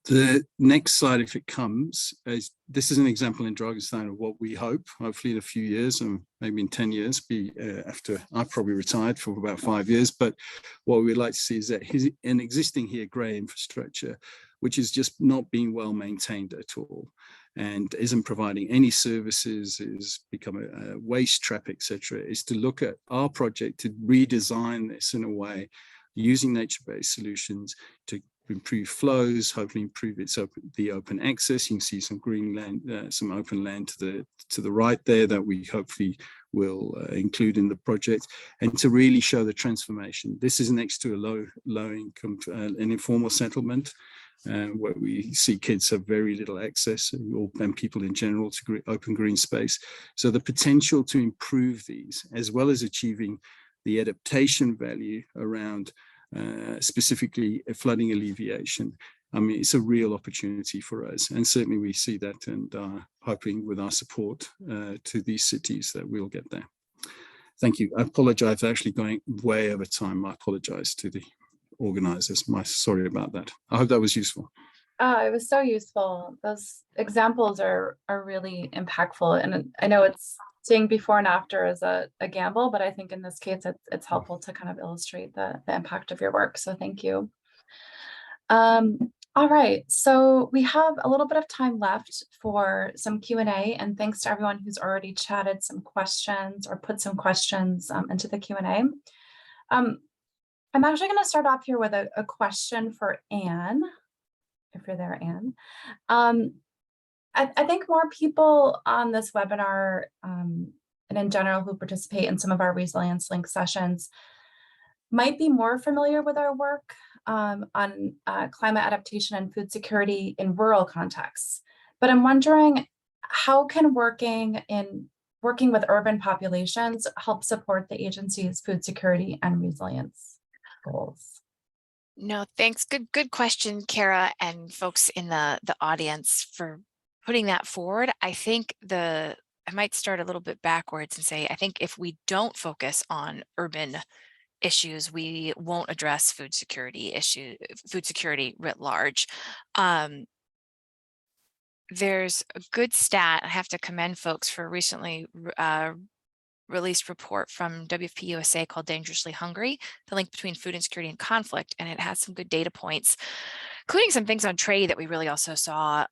F: The next slide, if it comes, this is an example in Drakenstein of what we hope, hopefully in a few years, and maybe in 10 years, be after I've probably retired for about 5 years. But what we'd like to see is that an existing here grey infrastructure, which is just not being well maintained at all, and isn't providing any services, is become a waste trap, etc., is to look at our project to redesign this in a way using nature-based solutions to improve flows, hopefully improve the open access. You can see some green land, some open land to the right there that we hopefully will include in the project, and to really show the transformation. This is next to a low income, an informal settlement, where we see kids have very little access, and people in general, to open green space. So the potential to improve these, as well as achieving the adaptation value around specifically flooding alleviation, I mean, it's a real opportunity for us. And certainly we see that, and hoping with our support to these cities that we'll get there. Thank you. I apologize for actually going way over time. I apologize to the organizers. Sorry about that. I hope that was useful.
B: It was so useful. Those examples are really impactful. And I know it's seeing before and after is a gamble, but I think in this case, it's helpful to kind of illustrate the impact of your work. So thank you. All right, so we have a little bit of time left for some Q&A, and thanks to everyone who's already chatted some questions or put some questions into the Q&A. I'm actually going to start off here with a question for Anne, if you're there, Anne. I think more people on this webinar and in general who participate in some of our Resilience Link sessions might be more familiar with our work on climate adaptation and food security in rural contexts. But I'm wondering, how can working with urban populations help support the agency's food security and resilience goals?
C: No, thanks. Good question, Kara, and folks in the audience for putting that forward. I think I might start a little bit backwards and say, I think if we don't focus on urban issues, we won't address food security writ large. There's a good stat. I have to commend folks for a recently released report from WFP USA called Dangerously Hungry, the link between food insecurity and conflict. And it has some good data points, including some things on trade that we really also saw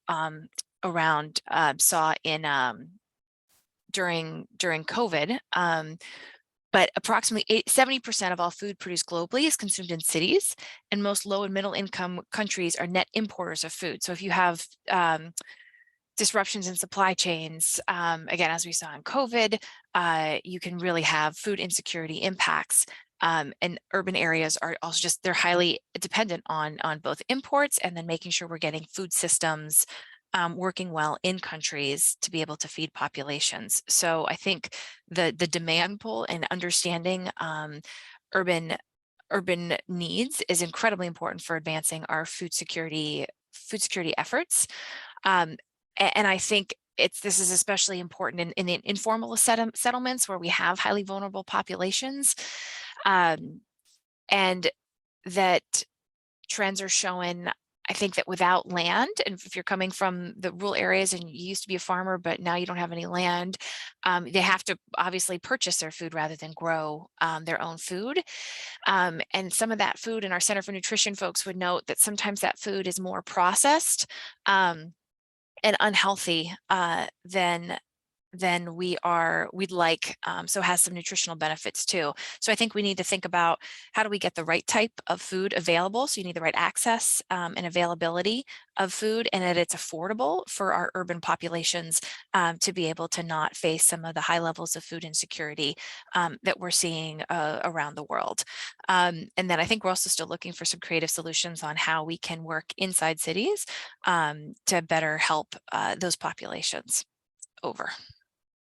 C: during COVID. But approximately 70% of all food produced globally is consumed in cities, and most low and middle income countries are net importers of food. So if you have disruptions in supply chains, again, as we saw in COVID, you can really have food insecurity impacts. And urban areas are also they're highly dependent on both imports and then making sure we're getting food systems working well in countries to be able to feed populations. So I think the demand pull and understanding urban needs is incredibly important for advancing our food security efforts. And I think this is especially important in the informal settlements where we have highly vulnerable populations, and that trends are showing. I think that without land, and if you're coming from the rural areas and you used to be a farmer, but now you don't have any land, they have to obviously purchase their food rather than grow their own food. And some of that food, and our Center for Nutrition folks would note that sometimes that food is more processed and unhealthy than we'd like, so has some nutritional benefits too. So I think we need to think about how do we get the right type of food available. So you need the right access and availability of food, and that it's affordable for our urban populations to be able to not face some of the high levels of food insecurity that we're seeing around the world. And then I think we're also still looking for some creative solutions on how we can work inside cities to better help those populations. Over.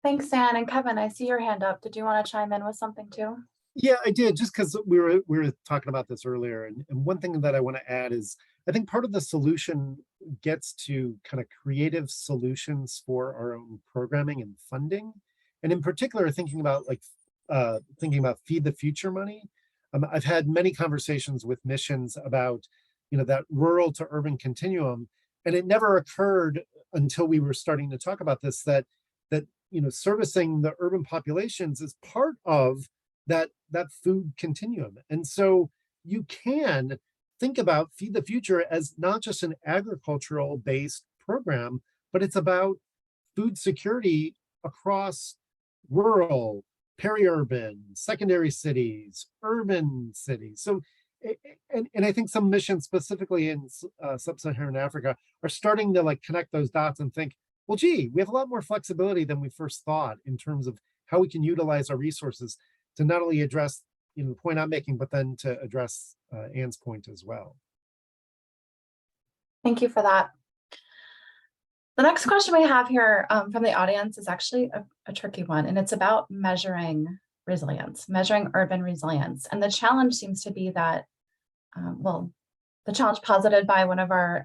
B: Thanks, Anne. And Kevin, I see your hand up. Did you want to chime in with something too?
D: Yeah, I did, just because we were talking about this earlier. And one thing that I want to add is I think part of the solution gets to kind of creative solutions for our own programming and funding. And in particular, thinking about Feed the Future money. I've had many conversations with missions about, that rural to urban continuum. And it never occurred until we were starting to talk about this, that servicing the urban populations is part of that food continuum. And so you can think about Feed the Future as not just an agricultural based program, but it's about food security across rural, peri-urban, secondary cities, urban cities. So, and I think some missions specifically in sub-Saharan Africa are starting to connect those dots and think, well, gee, we have a lot more flexibility than we first thought in terms of how we can utilize our resources to not only address the point I'm making, but then to address Anne's point as well.
B: Thank you for that. The next question we have here from the audience is actually a tricky one, and it's about measuring resilience, measuring urban resilience. And the challenge seems to be that, the challenge posited by one of our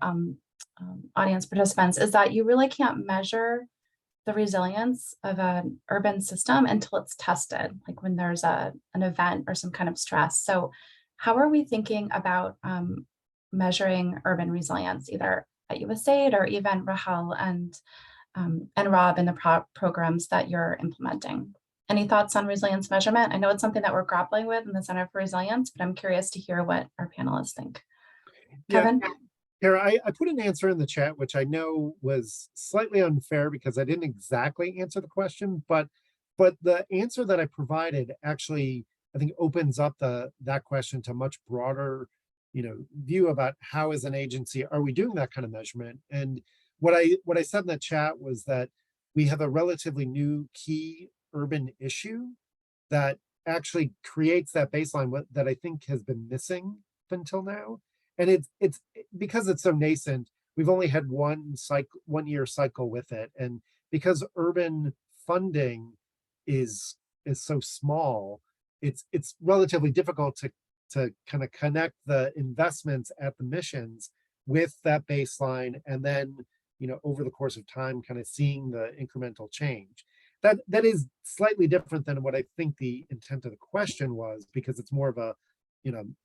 B: audience participants is that you really can't measure the resilience of an urban system until it's tested, like when there's an event or some kind of stress. So how are we thinking about measuring urban resilience, either at USAID or even Rahel and Rob in the programs that you're implementing? Any thoughts on resilience measurement? I know it's something that we're grappling with in the Center for Resilience, but I'm curious to hear what our panelists think. Kevin?
D: Kara, I put an answer in the chat, which I know was slightly unfair because I didn't exactly answer the question, but the answer that I provided actually I think opens up that question to much broader, view about how as an agency are we doing that kind of measurement. And what I said in the chat was that we have a relatively new key urban issue that actually creates that baseline that I think has been missing up until now. And it's because it's so nascent, we've only had one year cycle with it. And because urban funding is so small, it's relatively difficult to kind of connect the investments at the missions with that baseline, and then over the course of time kind of seeing the incremental change. That is slightly different than what I think the intent of the question was, because it's more of a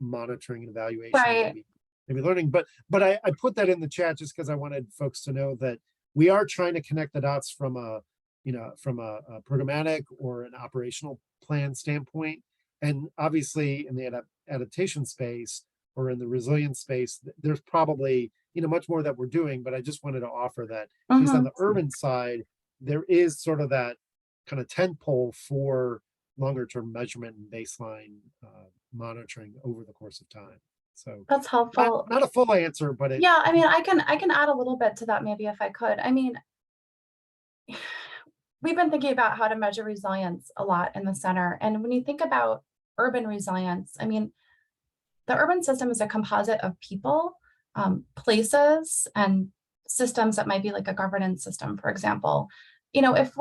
D: monitoring and evaluation,
B: Right.
D: maybe learning. But I put that in the chat just because I wanted folks to know that we are trying to connect the dots from a programmatic or an operational plan standpoint. And obviously in the adaptation space or in the resilience space, there's probably much more that we're doing. But I just wanted to offer that at least on the urban side, there is sort of that kind of tentpole for longer term measurement and baseline monitoring over the course of time. So
B: That's helpful.
D: Not a full answer, but
B: yeah, I mean, I can add a little bit to that maybe if I could. I mean, we've been thinking about how to measure resilience a lot in the center. And when you think about urban resilience, I mean, the urban system is a composite of people, places, and systems that might be like a governance system, for example. If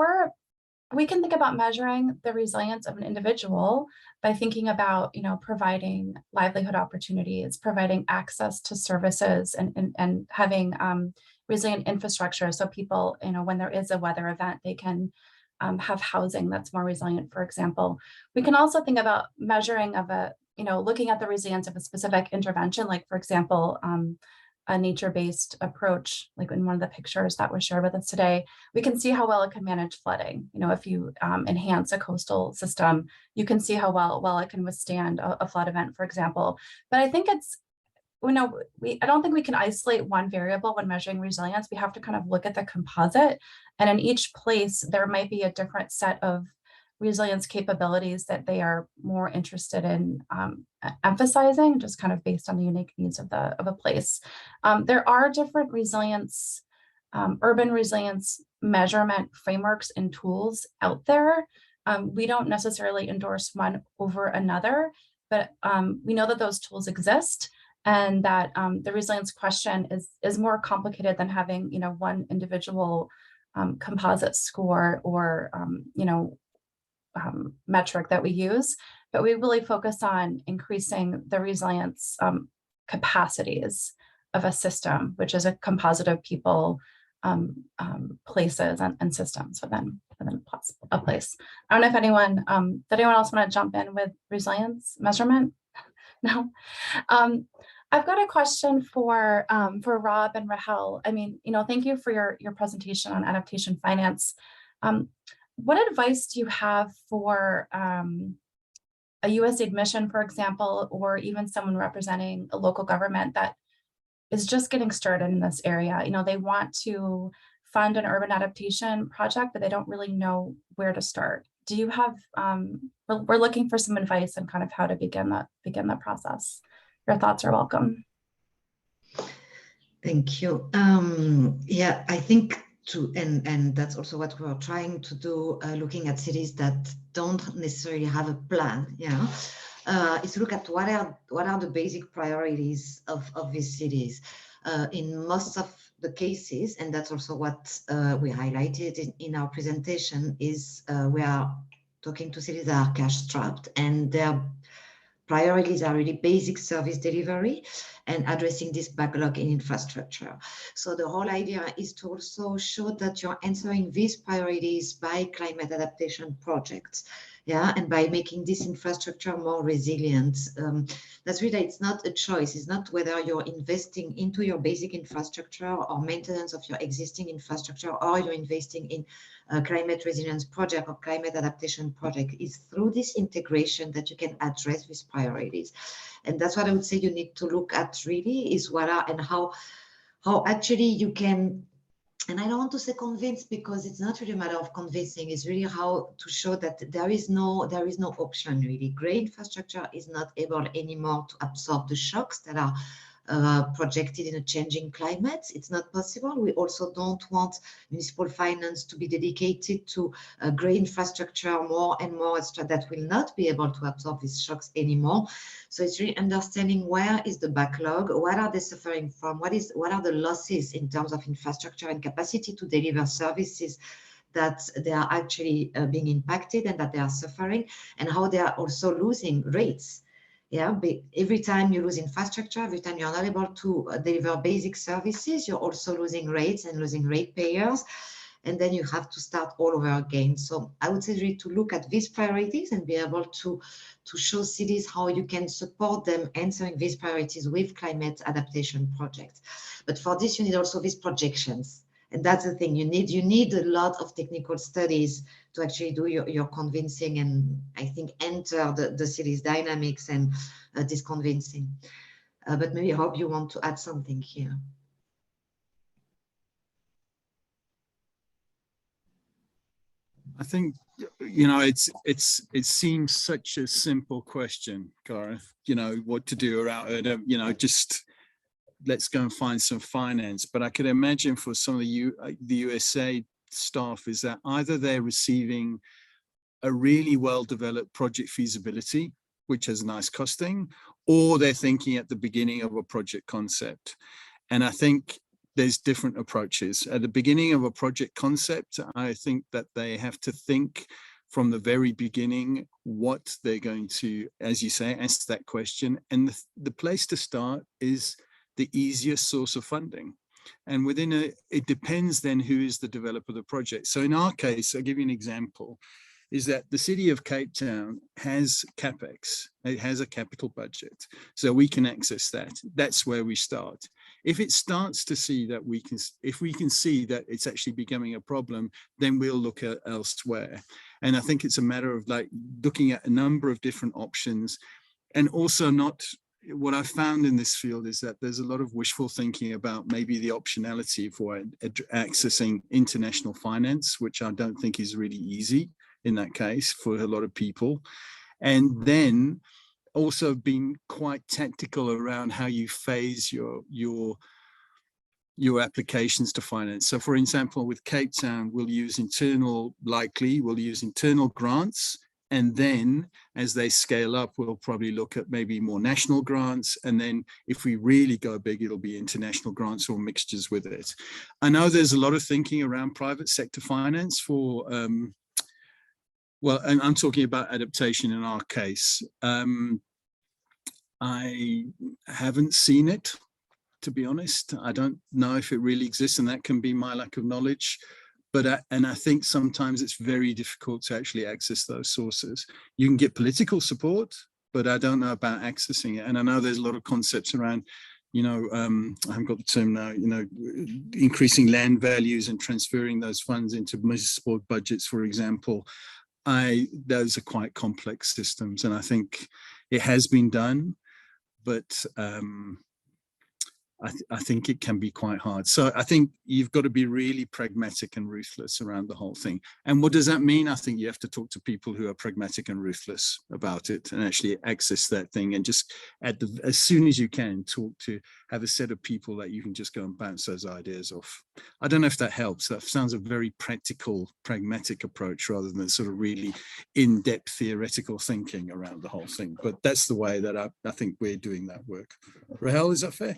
B: we can think about measuring the resilience of an individual by thinking about, providing livelihood opportunities, providing access to services, and having resilient infrastructure. So people, when there is a weather event, they can have housing that's more resilient, for example. We can also think about measuring looking at the resilience of a specific intervention, like, for example, a nature-based approach, like in one of the pictures that was shared with us today. We can see how well it can manage flooding. If you enhance a coastal system, you can see how well it can withstand a flood event, for example. But I think I don't think we can isolate one variable when measuring resilience. We have to kind of look at the composite, and in each place, there might be a different set of resilience capabilities that they are more interested in emphasizing, just kind of based on the unique needs of a place. There are different resilience, urban resilience measurement frameworks and tools out there. We don't necessarily endorse one over another, but we know that those tools exist, and that the resilience question is more complicated than having one individual composite score or metric that we use, but we really focus on increasing the resilience capacities of a system, which is a composite of people, places, and systems within a place. I don't know if anyone else want to jump in with resilience measurement? No. I've got a question for Rob and Rahel. I mean, thank you for your presentation on adaptation finance. What advice do you have for a USAID mission, for example, or even someone representing a local government that is just getting started in this area? They want to fund an urban adaptation project, but they don't really know where to start. Do you have, we're looking for some advice on kind of how to begin that process. Your thoughts are welcome.
E: Thank you. Yeah, I think and that's also what we're trying to do, looking at cities that don't necessarily have a plan, is look at what are the basic priorities of these cities. In most of the cases, and that's also what we highlighted in our presentation, is we are talking to cities that are cash strapped, and their priorities are really basic service delivery and addressing this backlog in infrastructure. So the whole idea is to also show that you're answering these priorities by climate adaptation projects, and by making this infrastructure more resilient. That's really, it's not a choice. It's not whether you're investing into your basic infrastructure or maintenance of your existing infrastructure, or you're investing in a climate resilience project or climate adaptation project. It's through this integration that you can address these priorities. And that's what I would say you need to look at really, is what are and how actually you can And I don't want to say convince, because it's not really a matter of convincing. It's really how to show that there is no option really. Gray infrastructure is not able anymore to absorb the shocks that are projected in a changing climate. It's not possible. We also don't want municipal finance to be dedicated to gray infrastructure more and more that will not be able to absorb these shocks anymore. So it's really understanding where is the backlog, what are they suffering from, what are the losses in terms of infrastructure and capacity to deliver services that they are actually being impacted and that they are suffering, and how they are also losing rates. Yeah, every time you lose infrastructure, every time you're not able to deliver basic services, you're also losing rates and losing ratepayers. And then you have to start all over again. So I would say really to look at these priorities and be able to show cities how you can support them answering these priorities with climate adaptation projects. But for this, you need also these projections. And that's the thing, you need a lot of technical studies to actually do your convincing and I think enter the city's dynamics and this convincing. But maybe Rob, you want to add something here.
F: I think, you know, it seems such a simple question, Gareth, you know, what to do around it, you know, just let's go and find some finance. But I could imagine for some of the USAID staff is that either they're receiving a really well-developed project feasibility, which has nice costing, or they're thinking at the beginning of a project concept. And I think there's different approaches. At the beginning of a project concept, I think that they have to think from the very beginning what they're going to, as you say, ask that question. And the place to start is the easiest source of funding. And within it depends then who is the developer of the project. So in our case, I'll give you an example, is that the city of Cape Town has CapEx, it has a capital budget. So we can access that. That's where we start. If it starts to see that if we can see that it's actually becoming a problem, then we'll look at elsewhere. And I think it's a matter of like looking at a number of different options, and also not, what I've found in this field is that there's a lot of wishful thinking about maybe the optionality for accessing international finance, which I don't think is really easy in that case for a lot of people. And then also being quite tactical around how you phase your applications to finance. So for example, with Cape Town, we'll use internal grants. And then as they scale up, we'll probably look at maybe more national grants. And then if we really go big, it'll be international grants or mixtures with it. I know there's a lot of thinking around private sector finance for, well, and I'm talking about adaptation in our case. I haven't seen it, to be honest. I don't know if it really exists, and that can be my lack of knowledge. But and I think sometimes it's very difficult to actually access those sources. You can get political support, but I don't know about accessing it. And I know there's a lot of concepts around, you know, I haven't got the term now, you know, increasing land values and transferring those funds into municipal budgets, for example. Those are quite complex systems, and I think it has been done, but I think it can be quite hard. So I think you've got to be really pragmatic and ruthless around the whole thing. And what does that mean? I think you have to talk to people who are pragmatic and ruthless about it and actually access that thing, and just as soon as you can have a set of people that you can just go and bounce those ideas off. I don't know if that helps. That sounds a very practical, pragmatic approach rather than sort of really in-depth theoretical thinking around the whole thing. But that's the way that I think we're doing that work. Rahel, is that fair?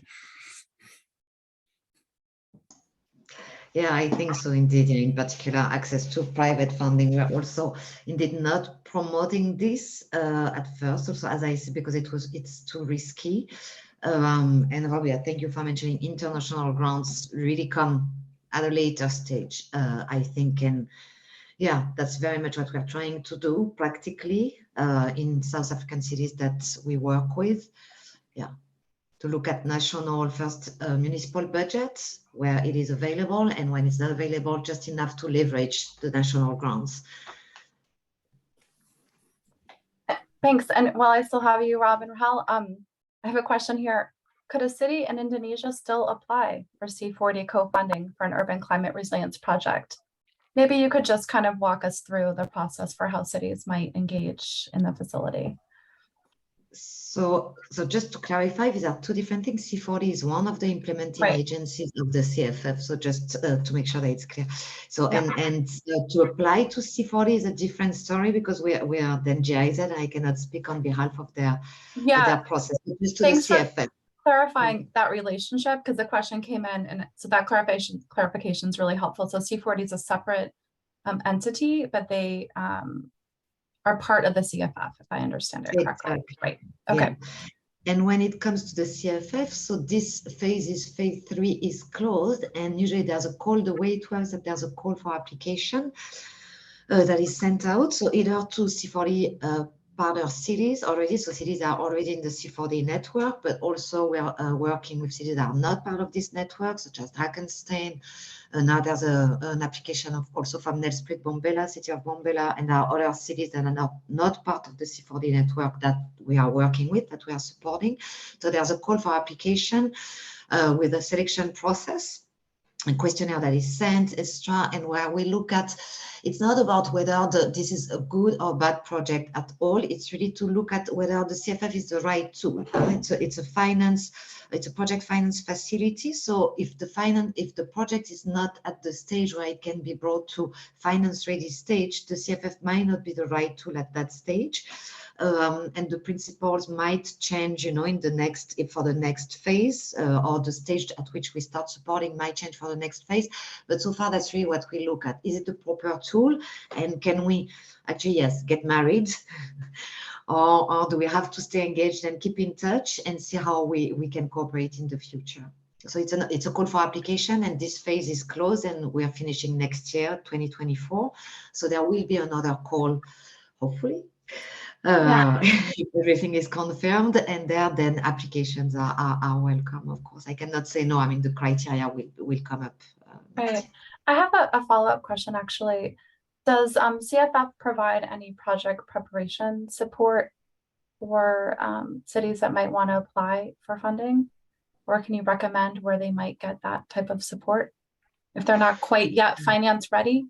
E: Yeah, I think so indeed. In particular, access to private funding. We're also indeed not promoting this at first, also as I said, because it's too risky. And Robbie, thank you for mentioning international grants really come at a later stage, I think. And yeah, that's very much what we're trying to do practically in South African cities that we work with. Yeah. To look at national first municipal budgets where it is available, and when it's not available, just enough to leverage the national grants.
B: Thanks. And while I still have you, Rob and Rahel, I have a question here. could a city in Indonesia still apply for C40 co-funding for an urban climate resilience project? Maybe you could just kind of walk us through the process for how cities might engage in the facility.
E: So just to clarify, these are two different things. C40 is one of the implementing
B: Right.
E: agencies of the CFF. So just to make sure that it's clear. So
B: Yeah.
E: and to apply to C40 is a different story because we are then GIZ, and I cannot speak on behalf of their process. But just to
B: Thanks
E: the
B: for
E: CFF.
B: clarifying that relationship, because the question came in, and so that clarification is really helpful. So C40 is a separate entity, but they are part of the CFF, if I understand it correctly.
E: Exactly.
B: Right. Okay.
E: Yeah. And when it comes to the CFF, so this phase 3 is closed, and usually there's a call. The way it works that there's a call for application that is sent out. So either to C40 partner cities already, so cities are already in the C40 network, but also we are working with cities that are not part of this network, such as Drakenstein. Now there's an application also from Nelspruit, Bombela, city of Bombela, and there are other cities that are not part of the C40 network that we are working with, that we are supporting. So there's a call for application with a selection process, a questionnaire that is sent, etc., and where we look at, it's not about whether this is a good or bad project at all. It's really to look at whether the CFF is the right tool. It's a project finance facility. So if the project is not at the stage where it can be brought to finance ready stage, the CFF might not be the right tool at that stage. And the principles might change, in for the next phase, or the stage at which we start supporting might change for the next phase. But so far, that's really what we look at. Is it the proper tool? And can we actually, yes, get married? or do we have to stay engaged and keep in touch and see how we can cooperate in the future? So it's a call for application, and this phase is closed, and we are finishing next year, 2024. So there will be another call, hopefully. If everything is confirmed, and then applications are welcome, of course. I cannot say no. I mean, the criteria will come up.
B: Right. I have a follow-up question, actually. Does CFF provide any project preparation support for cities that might want to apply for funding? Or can you recommend where they might get that type of support if they're not quite yet finance ready?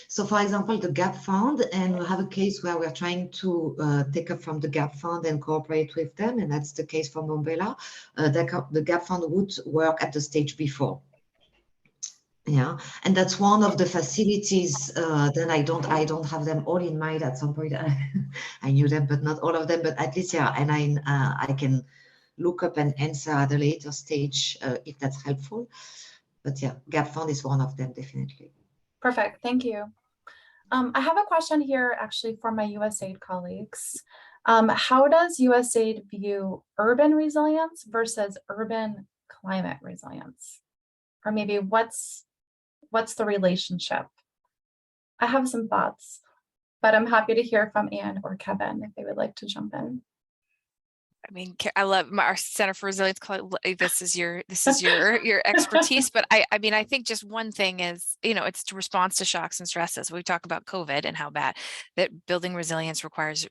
E: So, for example, the GAP Fund, and we have a case where we're trying to take up from the GAP Fund and cooperate with them, and that's the case for Bombela. The GAP Fund would work at the stage before. Yeah, and that's one of the facilities. Then I don't have them all in mind. At some point, I knew them, but not all of them. But at least, yeah, and I can look up and answer at a later stage if that's helpful. But yeah, GAP Fund is one of them, definitely.
B: Perfect. Thank you. I have a question here actually for my USAID colleagues. How does USAID view urban resilience versus urban climate resilience? Or maybe what's the relationship? I have some thoughts, but I'm happy to hear from Anne or Kevin if they would like to jump in.
C: I mean, I love our Center for Resilience. This is your expertise, but I mean, I think just one thing is, it's to response to shocks and stresses. We talk about COVID and how bad that building resilience requires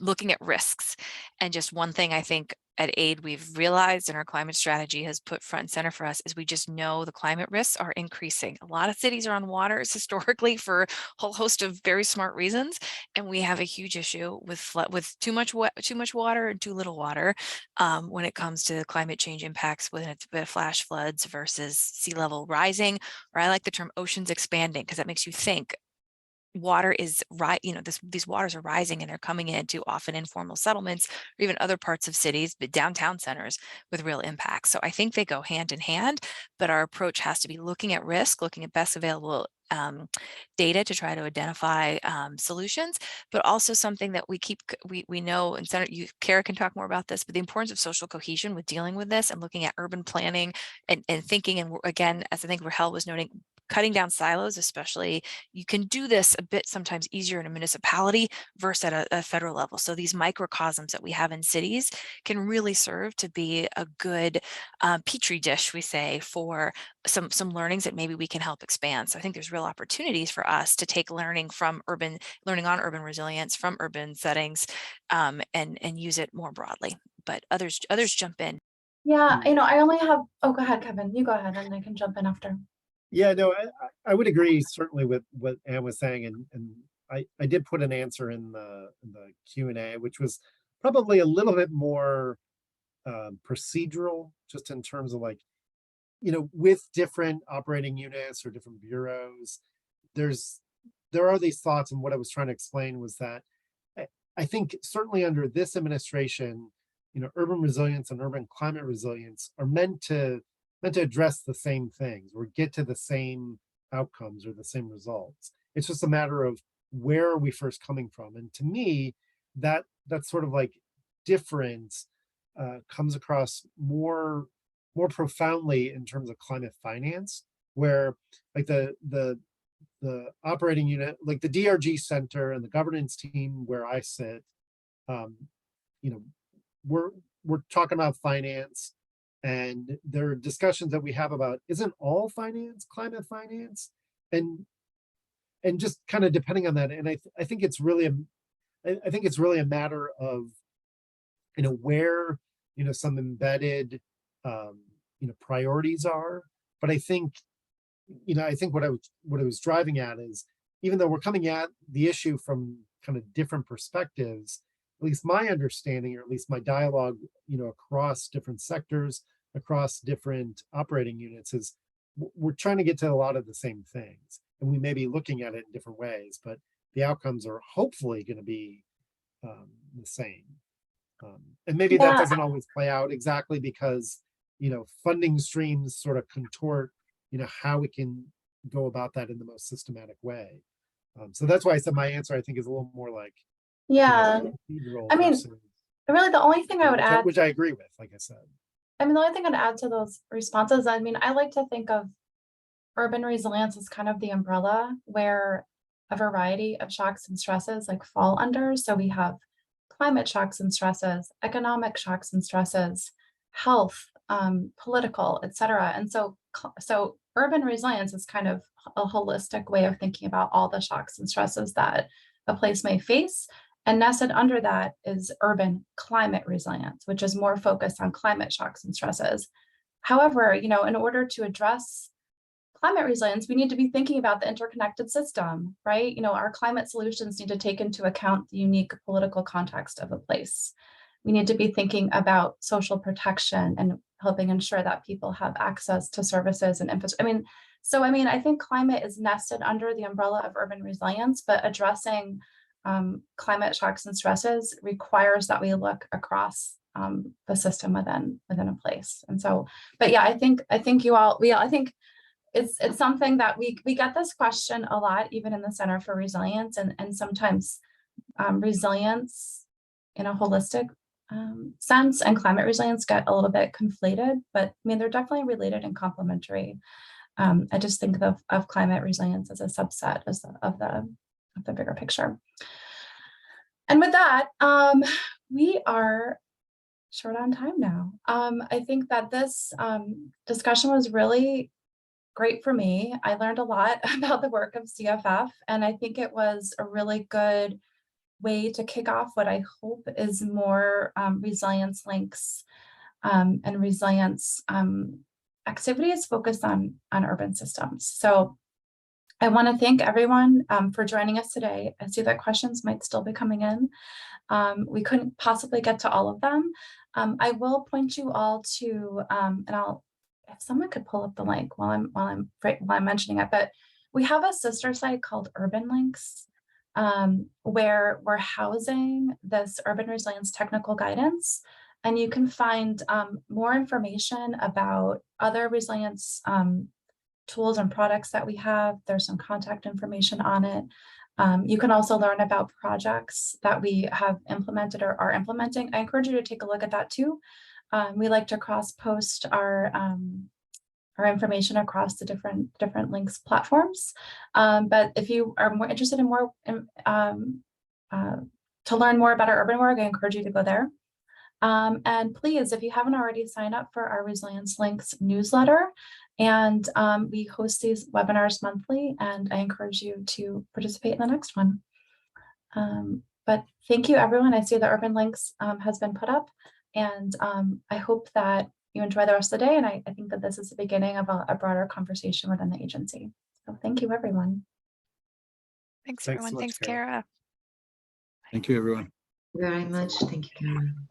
C: looking at risks. And just one thing I think at AID we've realized, and our climate strategy has put front and center for us, is we just know the climate risks are increasing. A lot of cities are on waters historically for a whole host of very smart reasons, and we have a huge issue with too much water and too little water when it comes to climate change impacts, when it's flash floods versus sea level rising, or I like the term oceans expanding, because that makes you think. Water is right, these waters are rising, and they're coming into often informal settlements or even other parts of cities, but downtown centers with real impacts. So I think they go hand in hand, but our approach has to be looking at risk, looking at best available data to try to identify solutions, but also something that we know, and Kara can talk more about this, but the importance of social cohesion with dealing with this and looking at urban planning and thinking, and again, as I think Rahel was noting, cutting down silos, especially, you can do this a bit sometimes easier in a municipality versus at a federal level. So these microcosms that we have in cities can really serve to be a good petri dish, we say, for some learnings that maybe we can help expand. So I think there's real opportunities for us to take learning on urban resilience from urban settings and use it more broadly. but others jump in.
B: Yeah, I only have, oh, go ahead, Kevin. You go ahead and I can jump in after.
D: Yeah, no, I would agree certainly with what Anne was saying, and I did put an answer in the Q&A, which was probably a little bit more procedural, just in terms of like, with different operating units or different bureaus, there are these thoughts, and what I was trying to explain was that I think certainly under this administration, urban resilience and urban climate resilience are meant to address the same things or get to the same outcomes or the same results. It's just a matter of where are we first coming from, and to me, that sort of like difference comes across more profoundly in terms of climate finance, where like the operating unit, like the DRG Center and the governance team where I sit, we're talking about finance, and there are discussions that we have about, isn't all finance climate finance, and just kind of depending on that. And I think it's really a matter of where some embedded priorities are. But I think what I was driving at is, even though we're coming at the issue from kind of different perspectives, at least my understanding, or at least my dialogue, across different sectors, across different operating units, is we're trying to get to a lot of the same things, and we may be looking at it in different ways, but the outcomes are hopefully going to be the same. And maybe that doesn't always play out exactly, because funding streams sort of contort how we can go about that in the most systematic way. So that's why I said my answer, I think, is a little more like, procedural
B: I mean,
D: versus,
B: really the only thing I would add,
D: which I agree with, like I said.
B: the only thing I'd add to those responses, I like to think of urban resilience as kind of the umbrella where a variety of shocks and stresses like fall under. So we have climate shocks and stresses, economic shocks and stresses, health, political, et cetera. And so urban resilience is kind of a holistic way of thinking about all the shocks and stresses that a place may face. And nested under that is urban climate resilience, which is more focused on climate shocks and stresses. However, in order to address climate resilience, we need to be thinking about the interconnected system, right? Our climate solutions need to take into account the unique political context of a place. We need to be thinking about social protection and helping ensure that people have access to services and infrastructure. I think climate is nested under the umbrella of urban resilience, but addressing climate shocks and stresses requires that we look across the system within a place. And so, but yeah, I think it's something that we get this question a lot, even in the Center for Resilience, and sometimes resilience in a holistic sense and climate resilience get a little bit conflated, but they're definitely related and complementary. I just think of climate resilience as a subset of the bigger picture. And with that, we are short on time now. I think that this discussion was really great for me. I learned a lot about the work of CFF, and I think it was a really good way to kick off what I hope is more resilience links and resilience activities focused on urban systems. So I want to thank everyone for joining us today. I see that questions might still be coming in. We couldn't possibly get to all of them. I will point you all to, and if someone could pull up the link while I'm mentioning it, but we have a sister site called Urban Links, where we're housing this urban resilience technical guidance. And you can find more information about other resilience tools and products that we have. There's some contact information on it. You can also learn about projects that we have implemented or are implementing. I encourage you to take a look at that too. We like to cross-post our information across the different links platforms. But if you are more interested in to learn more about our urban work, I encourage you to go there. And please, if you haven't already, signed up for our Resilience Links newsletter. And we host these webinars monthly, and I encourage you to participate in the next one. But thank you, everyone. I see the Urban Links has been put up. And I hope that you enjoy the rest of the day. And I think that this is the beginning of a broader conversation within the agency. So thank you, everyone.
C: Thanks,
D: Thanks so
C: everyone.
D: much,
C: Thanks,
D: Kara.
C: Kara.
F: Thank you, everyone.
E: Very much. Thank you, Karen.